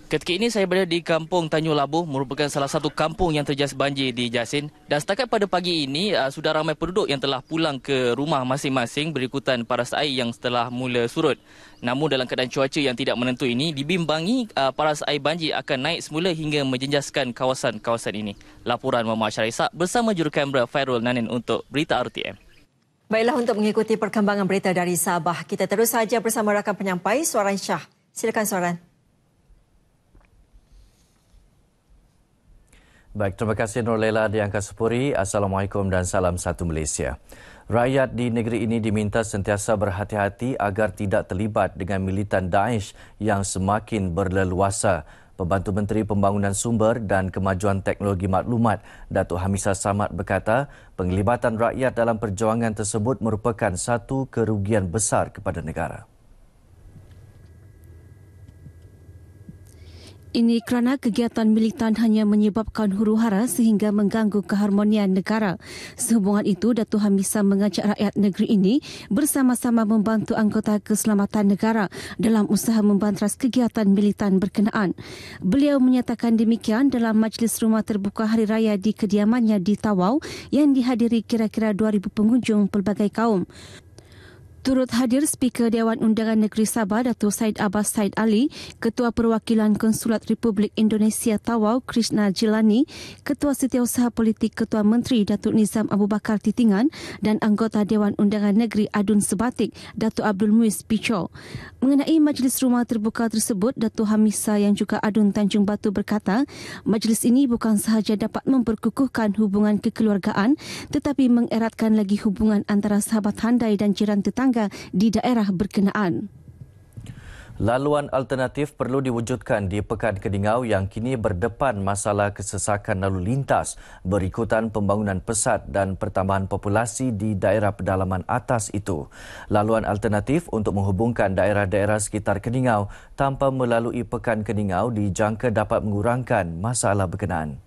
Ketika ini saya berada di Kampung Tanjung Labuh, merupakan salah satu kampung yang terjejas banjir di Jasin, dan setakat pada pagi ini sudah ramai penduduk yang telah pulang ke rumah masing-masing berikutan paras air yang telah mula surut. Namun dalam keadaan cuaca yang tidak menentu ini, dibimbangi paras air banjir akan naik semula hingga menjenjaskan kawasan-kawasan ini. Laporan Muhammad Ashraf Ishak bersama jurukamera Fairul Nanin untuk Berita RTM. Baiklah, untuk mengikuti perkembangan berita dari Sabah, kita terus saja bersama rakan penyampai Suaran Shah. Silakan Suaran. Baik, terima kasih Nurlela di Angka Sepuri. Assalamualaikum dan salam satu Malaysia. Rakyat di negeri ini diminta sentiasa berhati-hati agar tidak terlibat dengan militan Daesh yang semakin berleluasa. Pembantu Menteri Pembangunan Sumber dan Kemajuan Teknologi Maklumat, Datuk Hamisah Samad berkata, penglibatan rakyat dalam perjuangan tersebut merupakan satu kerugian besar kepada negara. Ini kerana kegiatan militan hanya menyebabkan huru-hara sehingga mengganggu keharmonian negara. Sehubungan itu, Datuk Hamisah mengajak rakyat negeri ini bersama-sama membantu anggota keselamatan negara dalam usaha membantras kegiatan militan berkenaan. Beliau menyatakan demikian dalam Majlis Rumah Terbuka Hari Raya di kediamannya di Tawau yang dihadiri kira-kira 2,000 pengunjung pelbagai kaum. Turut hadir Speaker Dewan Undangan Negeri Sabah Datuk Syed Abbas Said Ali, Ketua Perwakilan Konsulat Republik Indonesia Tawau Krishna Jilani, Ketua Setiausaha Politik Ketua Menteri Datuk Nizam Abu Bakar Titingan dan anggota Dewan Undangan Negeri Adun Sebatik Datuk Abdul Muiz Picho. Mengenai majlis rumah terbuka tersebut, Datuk Hamisah yang juga Adun Tanjung Batu berkata, majlis ini bukan sahaja dapat memperkukuhkan hubungan kekeluargaan tetapi mengeratkan lagi hubungan antara sahabat handai dan jiran tetangga di daerah berkenaan. Laluan alternatif perlu diwujudkan di Pekan Keningau yang kini berdepan masalah kesesakan lalu lintas berikutan pembangunan pesat dan pertambahan populasi di daerah pedalaman atas itu. Laluan alternatif untuk menghubungkan daerah-daerah sekitar Keningau tanpa melalui Pekan Keningau dijangka dapat mengurangkan masalah berkenaan.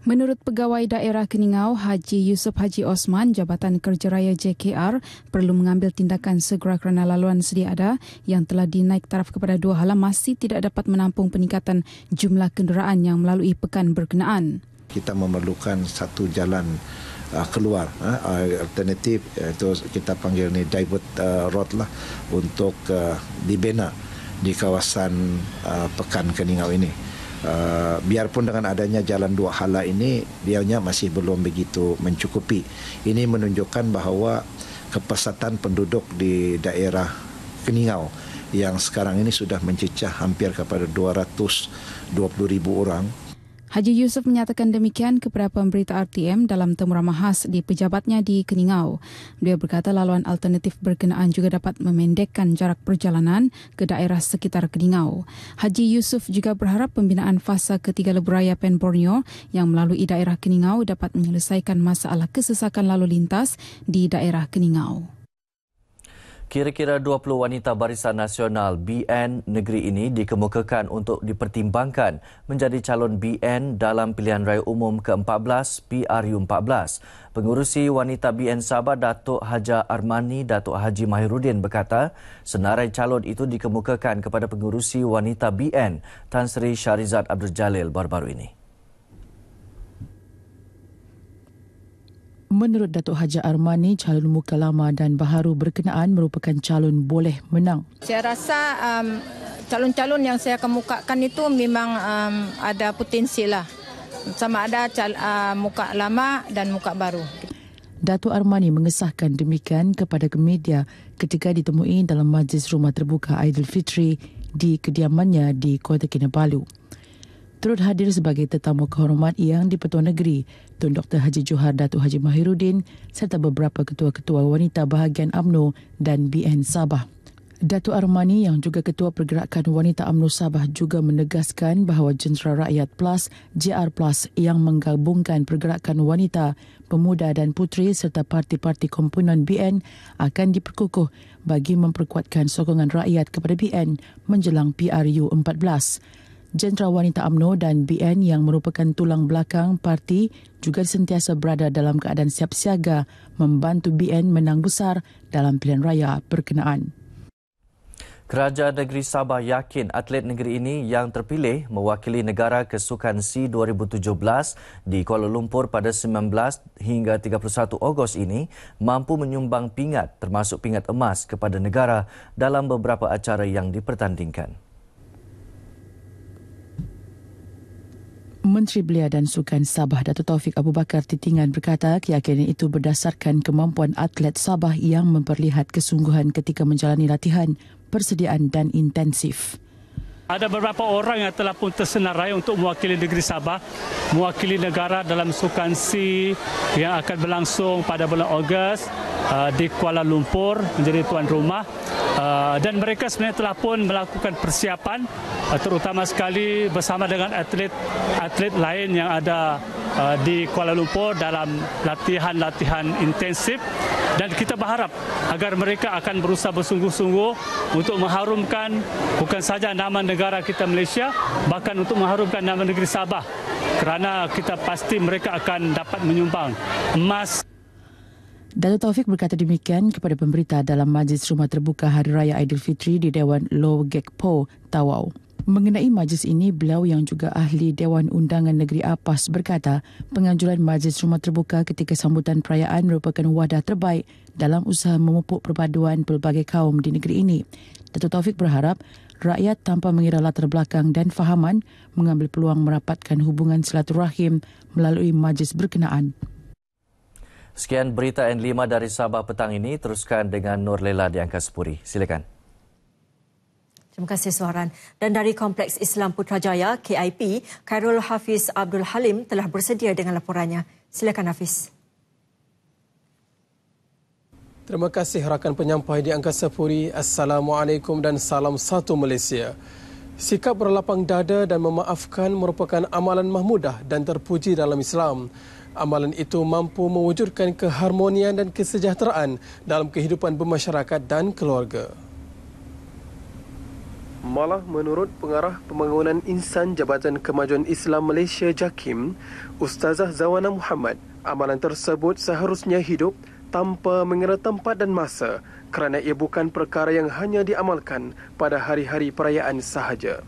Menurut Pegawai Daerah Keningau, Haji Yusof Haji Osman, Jabatan Kerja Raya JKR perlu mengambil tindakan segera kerana laluan sedia ada yang telah dinaik taraf kepada 2 halam masih tidak dapat menampung peningkatan jumlah kenderaan yang melalui pekan berkenaan. Kita memerlukan satu jalan keluar alternatif, itu kita panggil ni divert road lah, untuk dibina di kawasan Pekan Keningau ini. Biarpun dengan adanya jalan 2 hala ini, dianya masih belum begitu mencukupi. Ini menunjukkan bahawa kepesatan penduduk di daerah Keningau yang sekarang ini sudah mencecah hampir kepada 220,000 orang. Haji Yusof menyatakan demikian kepada pemberita RTM dalam temu ramah khas di pejabatnya di Keningau. Beliau berkata laluan alternatif berkenaan juga dapat memendekkan jarak perjalanan ke daerah sekitar Keningau. Haji Yusof juga berharap pembinaan fasa ketiga Lebuh Raya Pen Borneo yang melalui daerah Keningau dapat menyelesaikan masalah kesesakan lalu lintas di daerah Keningau. Kira-kira 20 wanita Barisan Nasional BN negeri ini dikemukakan untuk dipertimbangkan menjadi calon BN dalam pilihan raya umum ke-14 PRU14. Pengurusi wanita BN Sabah Datuk Haja Armani Datuk Haji Mahiruddin berkata, senarai calon itu dikemukakan kepada pengurusi wanita BN Tan Sri Syarizat Abdul Jalil baru-baru ini. Menurut Datuk Haji Armani, calon muka lama dan baharu berkenaan merupakan calon boleh menang. Saya rasa calon-calon yang saya kemukakan itu memang ada potensi lah. Sama ada muka lama dan muka baru. Datuk Armani mengesahkan demikian kepada media ketika ditemui dalam Majlis Rumah Terbuka Aidilfitri di kediamannya di Kota Kinabalu. Turut hadir sebagai tetamu kehormat yang di-Pertuan Negeri, Tun Dr. Haji Johar Datuk Haji Mahiruddin serta beberapa ketua-ketua wanita bahagian UMNO dan BN Sabah. Datuk Armani yang juga Ketua Pergerakan Wanita UMNO Sabah juga menegaskan bahawa Jentera Rakyat Plus, JR Plus yang menggabungkan pergerakan wanita, pemuda dan puteri serta parti-parti komponen BN akan diperkukuh bagi memperkuatkan sokongan rakyat kepada BN menjelang PRU 14. Jentera Wanita UMNO dan BN yang merupakan tulang belakang parti juga sentiasa berada dalam keadaan siap siaga membantu BN menang besar dalam pilihan raya berkenaan. Kerajaan Negeri Sabah yakin atlet negeri ini yang terpilih mewakili negara ke Sukan SEA 2017 di Kuala Lumpur pada 19 hingga 31 Ogos ini mampu menyumbang pingat termasuk pingat emas kepada negara dalam beberapa acara yang dipertandingkan. Menteri Belia dan Sukan Sabah Datuk Taufik Abu Bakar Titingan berkata keyakinan itu berdasarkan kemampuan atlet Sabah yang memperlihat kesungguhan ketika menjalani latihan, persediaan dan intensif. Ada beberapa orang yang telah pun tersenarai untuk mewakili negeri Sabah, mewakili negara dalam Sukan C yang akan berlangsung pada bulan Ogos di Kuala Lumpur menjadi tuan rumah. Dan mereka sebenarnya telah pun melakukan persiapan terutama sekali bersama dengan atlet lain yang ada di Kuala Lumpur dalam latihan-latihan intensif, dan kita berharap agar mereka akan berusaha bersungguh-sungguh untuk mengharumkan bukan saja nama negara kita Malaysia, bahkan untuk mengharumkan nama negeri Sabah, kerana kita pasti mereka akan dapat menyumbang emas. Datuk Taufik berkata demikian kepada pemberita dalam Majlis Rumah Terbuka Hari Raya Aidilfitri di Dewan Lo Gekpo, Tawau. Mengenai majlis ini, beliau yang juga ahli Dewan Undangan Negeri APAS berkata penganjuran Majlis Rumah Terbuka ketika sambutan perayaan merupakan wadah terbaik dalam usaha memupuk perpaduan pelbagai kaum di negeri ini. Datuk Taufik berharap rakyat tanpa mengira latar belakang dan fahaman mengambil peluang merapatkan hubungan silaturahim melalui majlis berkenaan. Sekian berita N5 dari Sabah petang ini. Teruskan dengan Nur Lela di Angkasa Puri. Silakan. Terima kasih Suharan. Dan dari Kompleks Islam Putrajaya, KIP, Khairul Hafiz Abdul Halim telah bersedia dengan laporannya. Silakan Hafiz. Terima kasih rakan penyampai di Angkasa Puri. Assalamualaikum dan salam satu Malaysia. Sikap berlapang dada dan memaafkan merupakan amalan mahmudah dan terpuji dalam Islam. Amalan itu mampu mewujudkan keharmonian dan kesejahteraan dalam kehidupan bermasyarakat dan keluarga. Malah menurut Pengarah Pembangunan Insan Jabatan Kemajuan Islam Malaysia JAKIM, Ustazah Zawana Muhammad, amalan tersebut seharusnya hidup tanpa mengira tempat dan masa kerana ia bukan perkara yang hanya diamalkan pada hari-hari perayaan sahaja.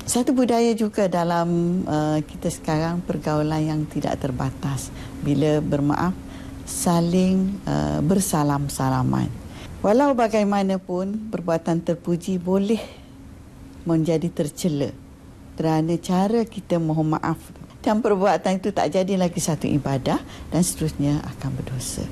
Satu budaya juga dalam kita sekarang, pergaulan yang tidak terbatas. Bila bermaaf, saling bersalam-salaman. Walau bagaimanapun, perbuatan terpuji boleh menjadi tercela kerana cara kita mohon maaf dan perbuatan itu tak jadi lagi satu ibadah dan seterusnya akan berdosa.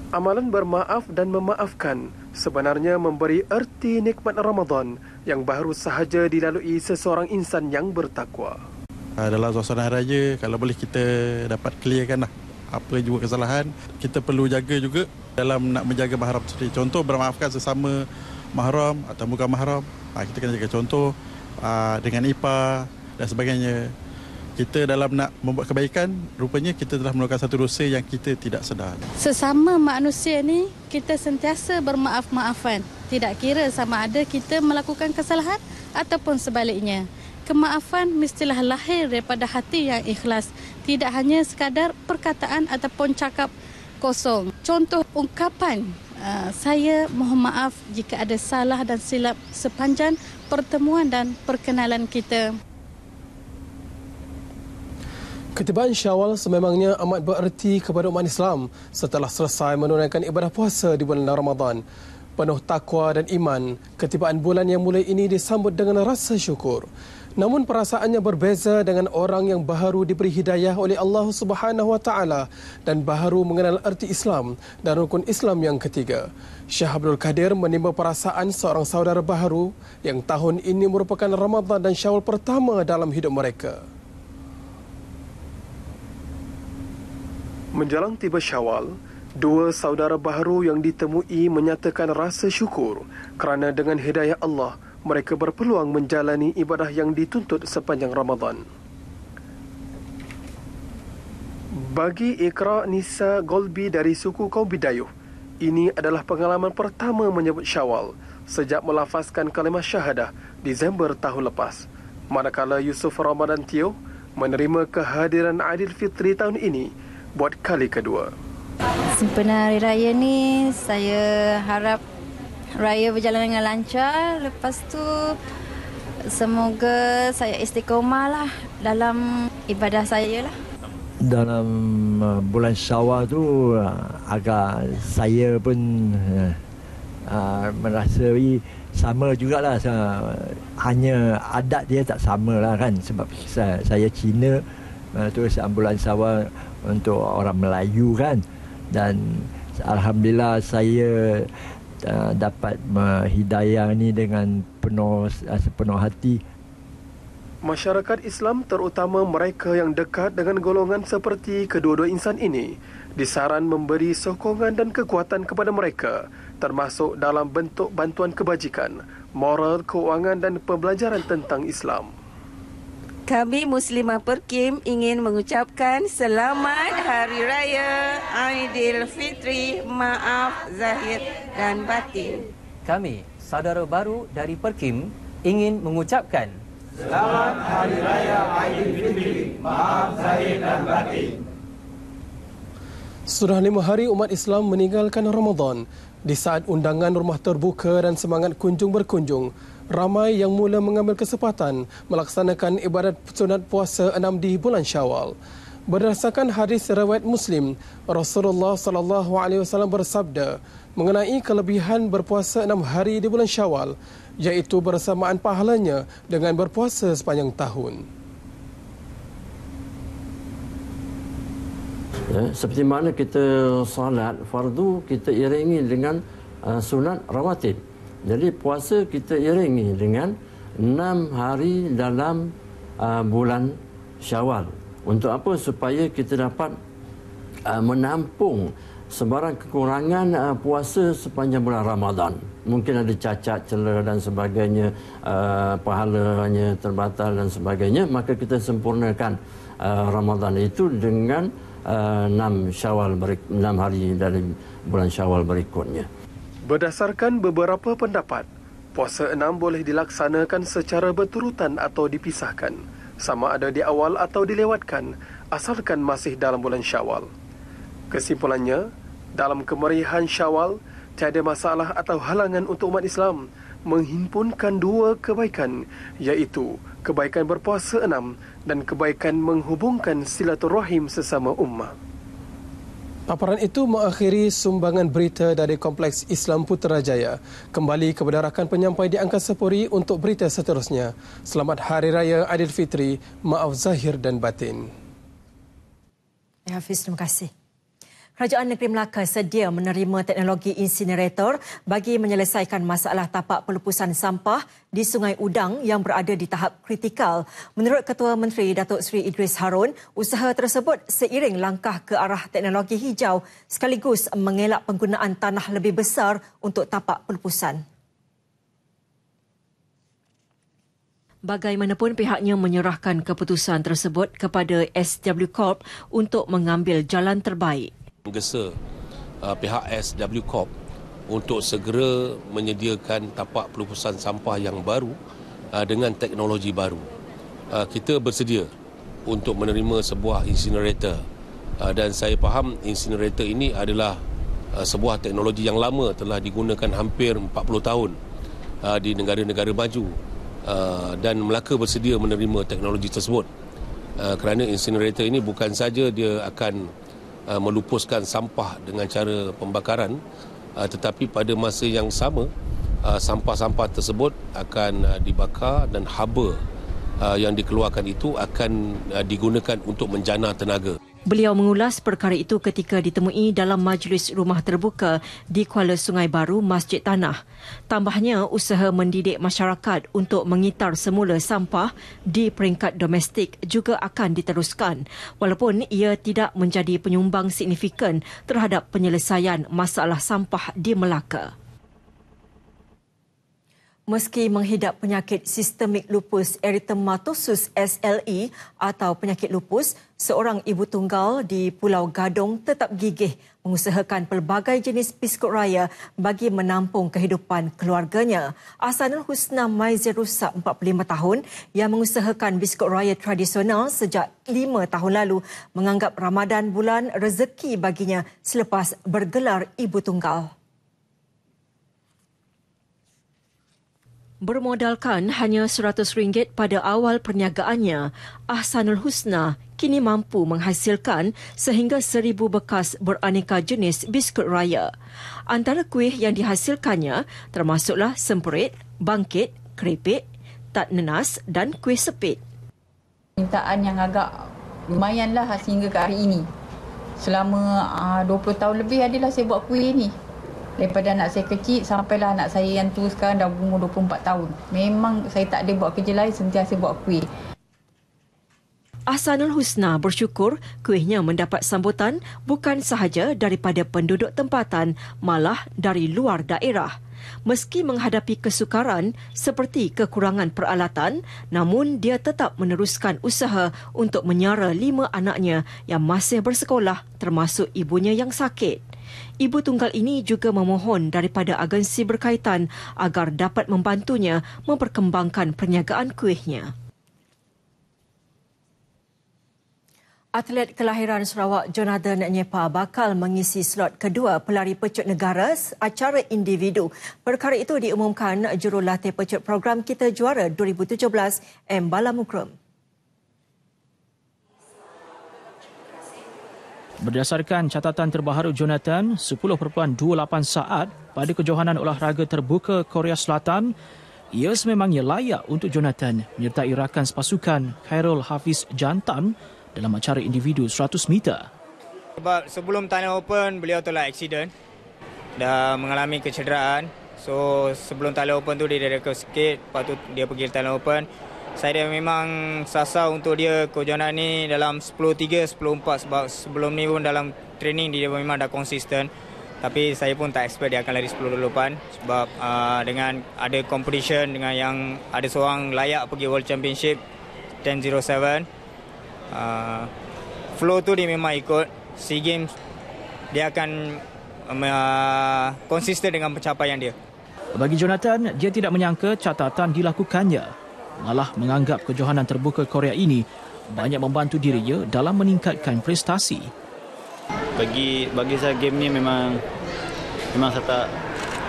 Amalan bermaaf dan memaafkan sebenarnya memberi erti nikmat Ramadan yang baru sahaja dilalui seseorang insan yang bertakwa. Dalam suasana hari raya, kalau boleh kita dapat clearkan apa juga kesalahan, kita perlu jaga juga dalam nak menjaga mahram sendiri. Contoh bermaafkan sesama mahram atau bukan mahram. Kita kena jaga contoh dengan IPA dan sebagainya. Kita dalam nak membuat kebaikan, rupanya kita telah melakukan satu dosa yang kita tidak sedar. Sesama manusia ni, kita sentiasa bermaaf-maafan. Tidak kira sama ada kita melakukan kesalahan ataupun sebaliknya. Kemaafan mestilah lahir daripada hati yang ikhlas. Tidak hanya sekadar perkataan ataupun cakap kosong. Contoh ungkapan, saya mohon maaf jika ada salah dan silap sepanjang pertemuan dan perkenalan kita. Ketibaan Syawal sememangnya amat bererti kepada umat Islam setelah selesai menunaikan ibadah puasa di bulan Ramadan. Penuh takwa dan iman, ketibaan bulan yang mulai ini disambut dengan rasa syukur. Namun perasaannya berbeza dengan orang yang baru diberi hidayah oleh Allah Subhanahu Wa Taala dan baru mengenal erti Islam dan rukun Islam yang ketiga. Syah Abdul Kadir menimba perasaan seorang saudara baharu yang tahun ini merupakan Ramadan dan Syawal pertama dalam hidup mereka. Menjelang tiba Syawal, dua saudara baharu yang ditemui menyatakan rasa syukur kerana dengan hidayah Allah, mereka berpeluang menjalani ibadah yang dituntut sepanjang Ramadan. Bagi Iqra Nisa Golbi dari suku kaum Bidayuh, ini adalah pengalaman pertama menyebut Syawal sejak melafazkan kalimah syahadah Disember tahun lepas. Manakala Yusuf Ramadan Tio menerima kehadiran Aidilfitri tahun ini buat kali kedua. Sempena Hari Raya ni, saya harap Raya berjalan dengan lancar. Lepas tu, semoga saya istiqomah lah dalam ibadah saya lah. Dalam bulan Syawal tu, agak saya pun merasai sama jugalah. Hanya adat dia tak sama lah kan. Sebab saya Cina, terus bulan Syawal untuk orang Melayu kan. Dan alhamdulillah saya dapat hidayah ni dengan sepenuh hati. Masyarakat Islam, terutama mereka yang dekat dengan golongan seperti kedua-dua insan ini, disaran memberi sokongan dan kekuatan kepada mereka, termasuk dalam bentuk bantuan kebajikan, moral, keuangan dan pembelajaran tentang Islam. Kami Muslimah Perkim ingin mengucapkan selamat Hari Raya Aidilfitri, maaf zahir dan batin. Kami, saudara baru dari Perkim, ingin mengucapkan selamat Hari Raya Aidilfitri, maaf zahir dan batin. Sudah 5 hari umat Islam meninggalkan Ramadan. Di saat undangan rumah terbuka dan semangat kunjung berkunjung, ramai yang mula mengambil kesempatan melaksanakan ibadat sunat puasa 6 di bulan Syawal. Berdasarkan hadis riwayat Muslim, Rasulullah SAW bersabda mengenai kelebihan berpuasa 6 hari di bulan Syawal, iaitu bersamaan pahalanya dengan berpuasa sepanjang tahun. Seperti mana kita solat fardu, kita iringi dengan sunat rawatib. Jadi puasa kita iringi dengan 6 hari dalam bulan Syawal. Untuk apa? Supaya kita dapat menampung sebarang kekurangan puasa sepanjang bulan Ramadan. Mungkin ada cacat, celah dan sebagainya, pahalanya terbatal dan sebagainya. Maka kita sempurnakan Ramadan itu dengan 6 hari dari bulan Syawal berikutnya. Berdasarkan beberapa pendapat, puasa 6 boleh dilaksanakan secara berturutan atau dipisahkan, sama ada di awal atau dilewatkan, asalkan masih dalam bulan Syawal. Kesimpulannya, dalam kemeriahan Syawal, tiada masalah atau halangan untuk umat Islam menghimpunkan 2 kebaikan, iaitu kebaikan berpuasa 6 dan kebaikan menghubungkan silaturahim sesama ummah. Paparan itu mengakhiri sumbangan berita dari Kompleks Islam Putrajaya. Kembali kepada rakan penyampai di Angkasa Puri untuk berita seterusnya. Selamat Hari Raya Aidilfitri, maaf zahir dan batin. Hafiz, terima kasih. Kerajaan Negeri Melaka sedia menerima teknologi insinerator bagi menyelesaikan masalah tapak pelupusan sampah di Sungai Udang yang berada di tahap kritikal. Menurut Ketua Menteri Datuk Seri Idris Harun, usaha tersebut seiring langkah ke arah teknologi hijau sekaligus mengelak penggunaan tanah lebih besar untuk tapak pelupusan. Bagaimanapun pihaknya menyerahkan keputusan tersebut kepada SW Corp untuk mengambil jalan terbaik. Menggesa pihak SW Corp untuk segera menyediakan tapak pelupusan sampah yang baru dengan teknologi baru. Kita bersedia untuk menerima sebuah incinerator dan saya faham incinerator ini adalah sebuah teknologi yang lama, telah digunakan hampir 40 tahun di negara-negara maju dan Melaka bersedia menerima teknologi tersebut kerana incinerator ini bukan saja dia akan melupuskan sampah dengan cara pembakaran, tetapi pada masa yang sama sampah-sampah tersebut akan dibakar dan haba yang dikeluarkan itu akan digunakan untuk menjana tenaga. Beliau mengulas perkara itu ketika ditemui dalam majlis rumah terbuka di Kuala Sungai Baru, Masjid Tanah. Tambahnya, usaha mendidik masyarakat untuk mengitar semula sampah di peringkat domestik juga akan diteruskan, walaupun ia tidak menjadi penyumbang signifikan terhadap penyelesaian masalah sampah di Melaka. Meski menghidap penyakit sistemik lupus erythematosus SLE atau penyakit lupus, seorang ibu tunggal di Pulau Gadong tetap gigih mengusahakan pelbagai jenis biskut raya bagi menampung kehidupan keluarganya. Ahsanul Husna Maizirusak, 45 tahun, yang mengusahakan biskut raya tradisional sejak 5 tahun lalu, menganggap Ramadan bulan rezeki baginya selepas bergelar ibu tunggal. Bermodalkan hanya RM100 pada awal perniagaannya, Ahsanul Husna kini mampu menghasilkan sehingga 1,000 bekas beraneka jenis biskut raya. Antara kuih yang dihasilkannya termasuklah semperit, bangkit, keripik, tat nenas dan kuih sepit. Permintaan yang agak lumayanlah sehingga ke hari ini. Selama 20 tahun lebih adalah saya buat kuih ini. Daripada anak saya kecil sampailah anak saya yang tu sekarang dah umur 24 tahun. Memang saya tak ada buat kerja lain, sentiasa buat kuih. Ahsanul Husna bersyukur kuihnya mendapat sambutan bukan sahaja daripada penduduk tempatan, malah dari luar daerah. Meski menghadapi kesukaran seperti kekurangan peralatan, namun dia tetap meneruskan usaha untuk menyara 5 anaknya yang masih bersekolah termasuk ibunya yang sakit. Ibu tunggal ini juga memohon daripada agensi berkaitan agar dapat membantunya memperkembangkan perniagaan kuihnya. Atlet kelahiran Sarawak Jonathan Nyepa bakal mengisi slot kedua pelari pecut negara acara individu. Perkara itu diumumkan jurulatih pecut program Kita Juara 2017 M. Bala Mukrum. Berdasarkan catatan terbaru Jonathan, 10.28 saat pada kejohanan olahraga terbuka Korea Selatan, ia sememangnya layak untuk Jonathan menyertai rakan sepasukan Khairul Hafiz Jantan dalam acara individu 100 meter. Sebab sebelum Thailand Open, beliau telah accident, dah mengalami kecederaan. So sebelum Thailand Open tu dia reka sikit, lepas tu dia pergi Thailand Open. Saya memang sasar untuk dia kejohanan ni dalam 10.3, 10.4 sebab sebelum ni pun dalam training dia memang dah konsisten. Tapi saya pun tak expect dia akan lari 10.28 sebab dengan ada competition dengan yang ada seorang layak pergi World Championship 10.07. Flow tu dia memang ikut. SEA Games dia akan konsisten dengan pencapaian dia. Bagi Jonathan, dia tidak menyangka catatan dilakukannya. Malah menganggap kejohanan terbuka Korea ini banyak membantu dirinya dalam meningkatkan prestasi. Bagi saya game ni memang saya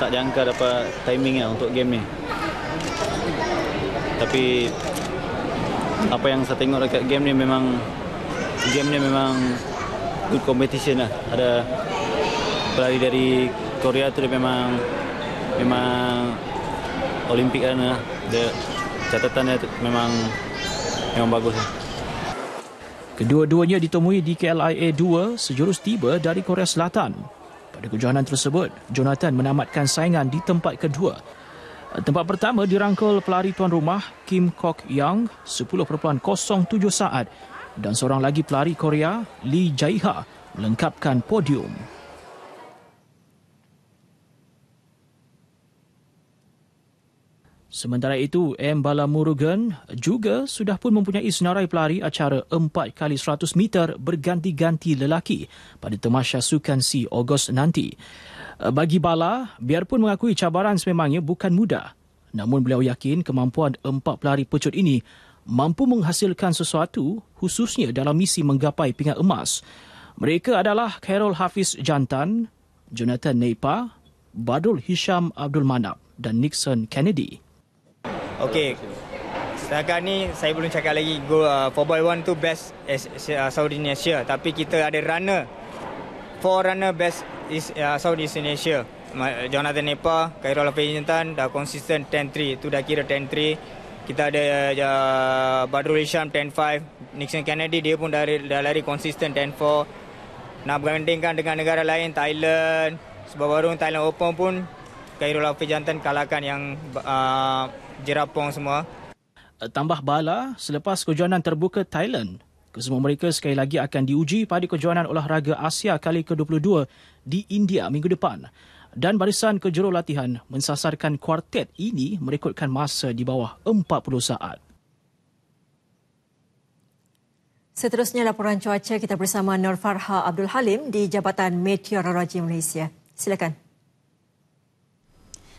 tak jangka dapat timing untuk game ni. Tapi apa yang saya tengok dekat game ni memang good competition lah. Ada pelari dari Korea tu dia memang Olimpik kan lah. Dia catatannya memang bagus lah. Kedua-duanya ditemui di KLIA 2 sejurus tiba dari Korea Selatan. Pada kejohanan tersebut, Jonathan menamatkan saingan di tempat kedua. Tempat pertama dirangkul pelari tuan rumah Kim Kok Yang 10.07 saat dan seorang lagi pelari Korea Lee Jae-ha melengkapkan podium. Sementara itu, M. Bala Murugan juga sudah pun mempunyai senarai pelari acara 4x100 meter berganti-ganti lelaki pada Tamasya Sukan SEA Ogos nanti. Bagi Bala, biarpun mengakui cabaran sememangnya bukan mudah, namun beliau yakin kemampuan 4 pelari pecut ini mampu menghasilkan sesuatu khususnya dalam misi menggapai pingat emas. Mereka adalah Khairul Hafiz Jantan, Jonathan Nyepa, Badrul Hisham Abdul Manap dan Nixon Kennedy. Okey, setakat ni saya belum cakap lagi 4x1 tu best Southeast Asia. Tapi kita ada runner, 4 runner best Southeast Asia. Jonathan Nyepa, Khairul Hafiz Jantan dah konsisten 10.3, tu dah kira 10.3. Kita ada Badrul Hisham 10.5, Nixon Kennedy dia pun dah lari konsisten 10.4. Nak bergandingkan dengan negara lain, Thailand, sebab baru Thailand Open pun Khairul Hafiz Jantan kalahkan yang Jerapong semua. Tambah Bala, selepas kejohanan terbuka Thailand, kesemua mereka sekali lagi akan diuji pada kejohanan olahraga Asia kali ke-22 di India minggu depan. Dan barisan kejurulatihan mensasarkan kuartet ini merekodkan masa di bawah 40 saat. Seterusnya laporan cuaca, kita bersama Nur Farha Abdul Halim di Jabatan Meteorologi Malaysia. Silakan.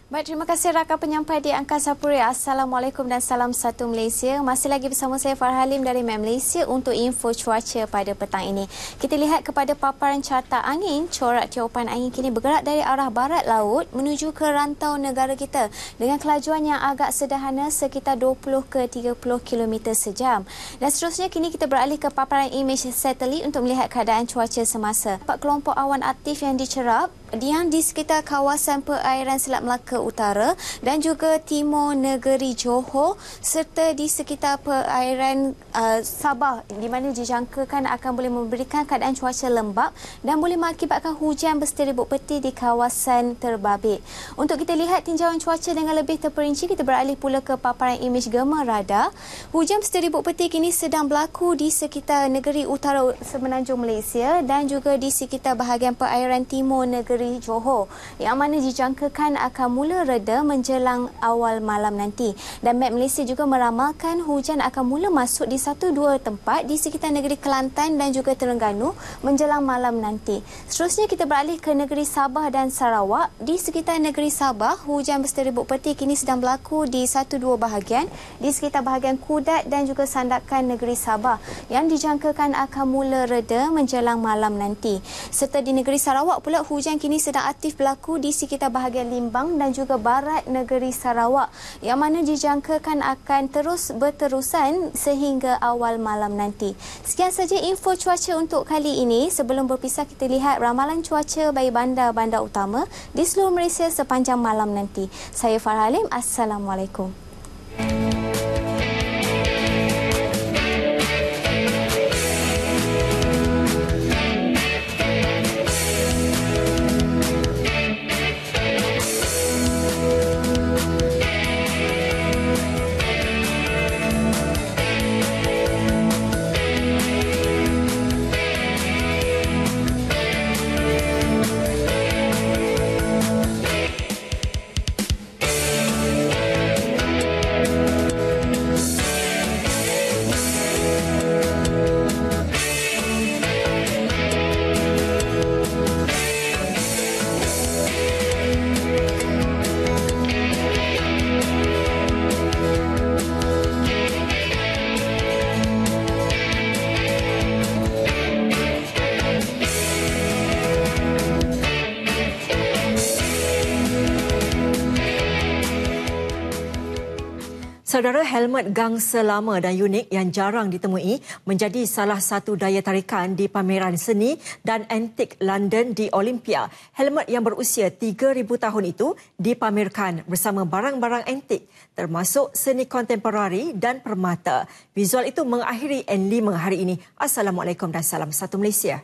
Baik, terima kasih rakan penyampai di Angkasa Pura. Assalamualaikum dan salam satu Malaysia. Masih lagi bersama saya Farha Halim dari Met Malaysia untuk info cuaca pada petang ini. Kita lihat kepada paparan carta angin. Corak tiupan angin kini bergerak dari arah barat laut menuju ke rantau negara kita dengan kelajuan yang agak sederhana sekitar 20 ke 30 km sejam. Dan seterusnya kini kita beralih ke paparan imej satelit untuk melihat keadaan cuaca semasa. Empat kelompok awan aktif yang dicerap yang di sekitar kawasan perairan Selat Melaka Utara dan juga timur negeri Johor serta di sekitar perairan Sabah di mana dijangkakan akan boleh memberikan keadaan cuaca lembap dan boleh mengakibatkan hujan berseteribut peti di kawasan terbabit. Untuk kita lihat tinjauan cuaca dengan lebih terperinci, kita beralih pula ke paparan imej gema radar. Hujan berseteribut peti kini sedang berlaku di sekitar negeri utara semenanjung Malaysia dan juga di sekitar bahagian perairan timur negeri Johor, yang mana dijangkakan akan mula reda menjelang awal malam nanti. Dan Met Malaysia juga meramalkan hujan akan mula masuk di 1-2 tempat di sekitar negeri Kelantan dan juga Terengganu menjelang malam nanti. Seterusnya kita beralih ke negeri Sabah dan Sarawak. Di sekitar negeri Sabah, hujan berseteribut peti kini sedang berlaku di 1-2 bahagian di sekitar bahagian Kudat dan juga Sandakan negeri Sabah yang dijangkakan akan mula reda menjelang malam nanti. Serta di negeri Sarawak pula, hujan kini sedang aktif berlaku di sekitar bahagian Limbang dan juga barat negeri Sarawak yang mana dijangkakan akan terus berterusan sehingga awal malam nanti. Sekian saja info cuaca untuk kali ini. Sebelum berpisah, kita lihat ramalan cuaca bagi bandar-bandar utama di seluruh Malaysia sepanjang malam nanti. Saya Farah Halim. Assalamualaikum. Saudara, helmet gangsa lama dan unik yang jarang ditemui menjadi salah satu daya tarikan di pameran seni dan antik London di Olympia. Helmet yang berusia 3,000 tahun itu dipamerkan bersama barang-barang antik termasuk seni kontemporari dan permata. Visual itu mengakhiri N5 hari ini. Assalamualaikum dan salam satu Malaysia.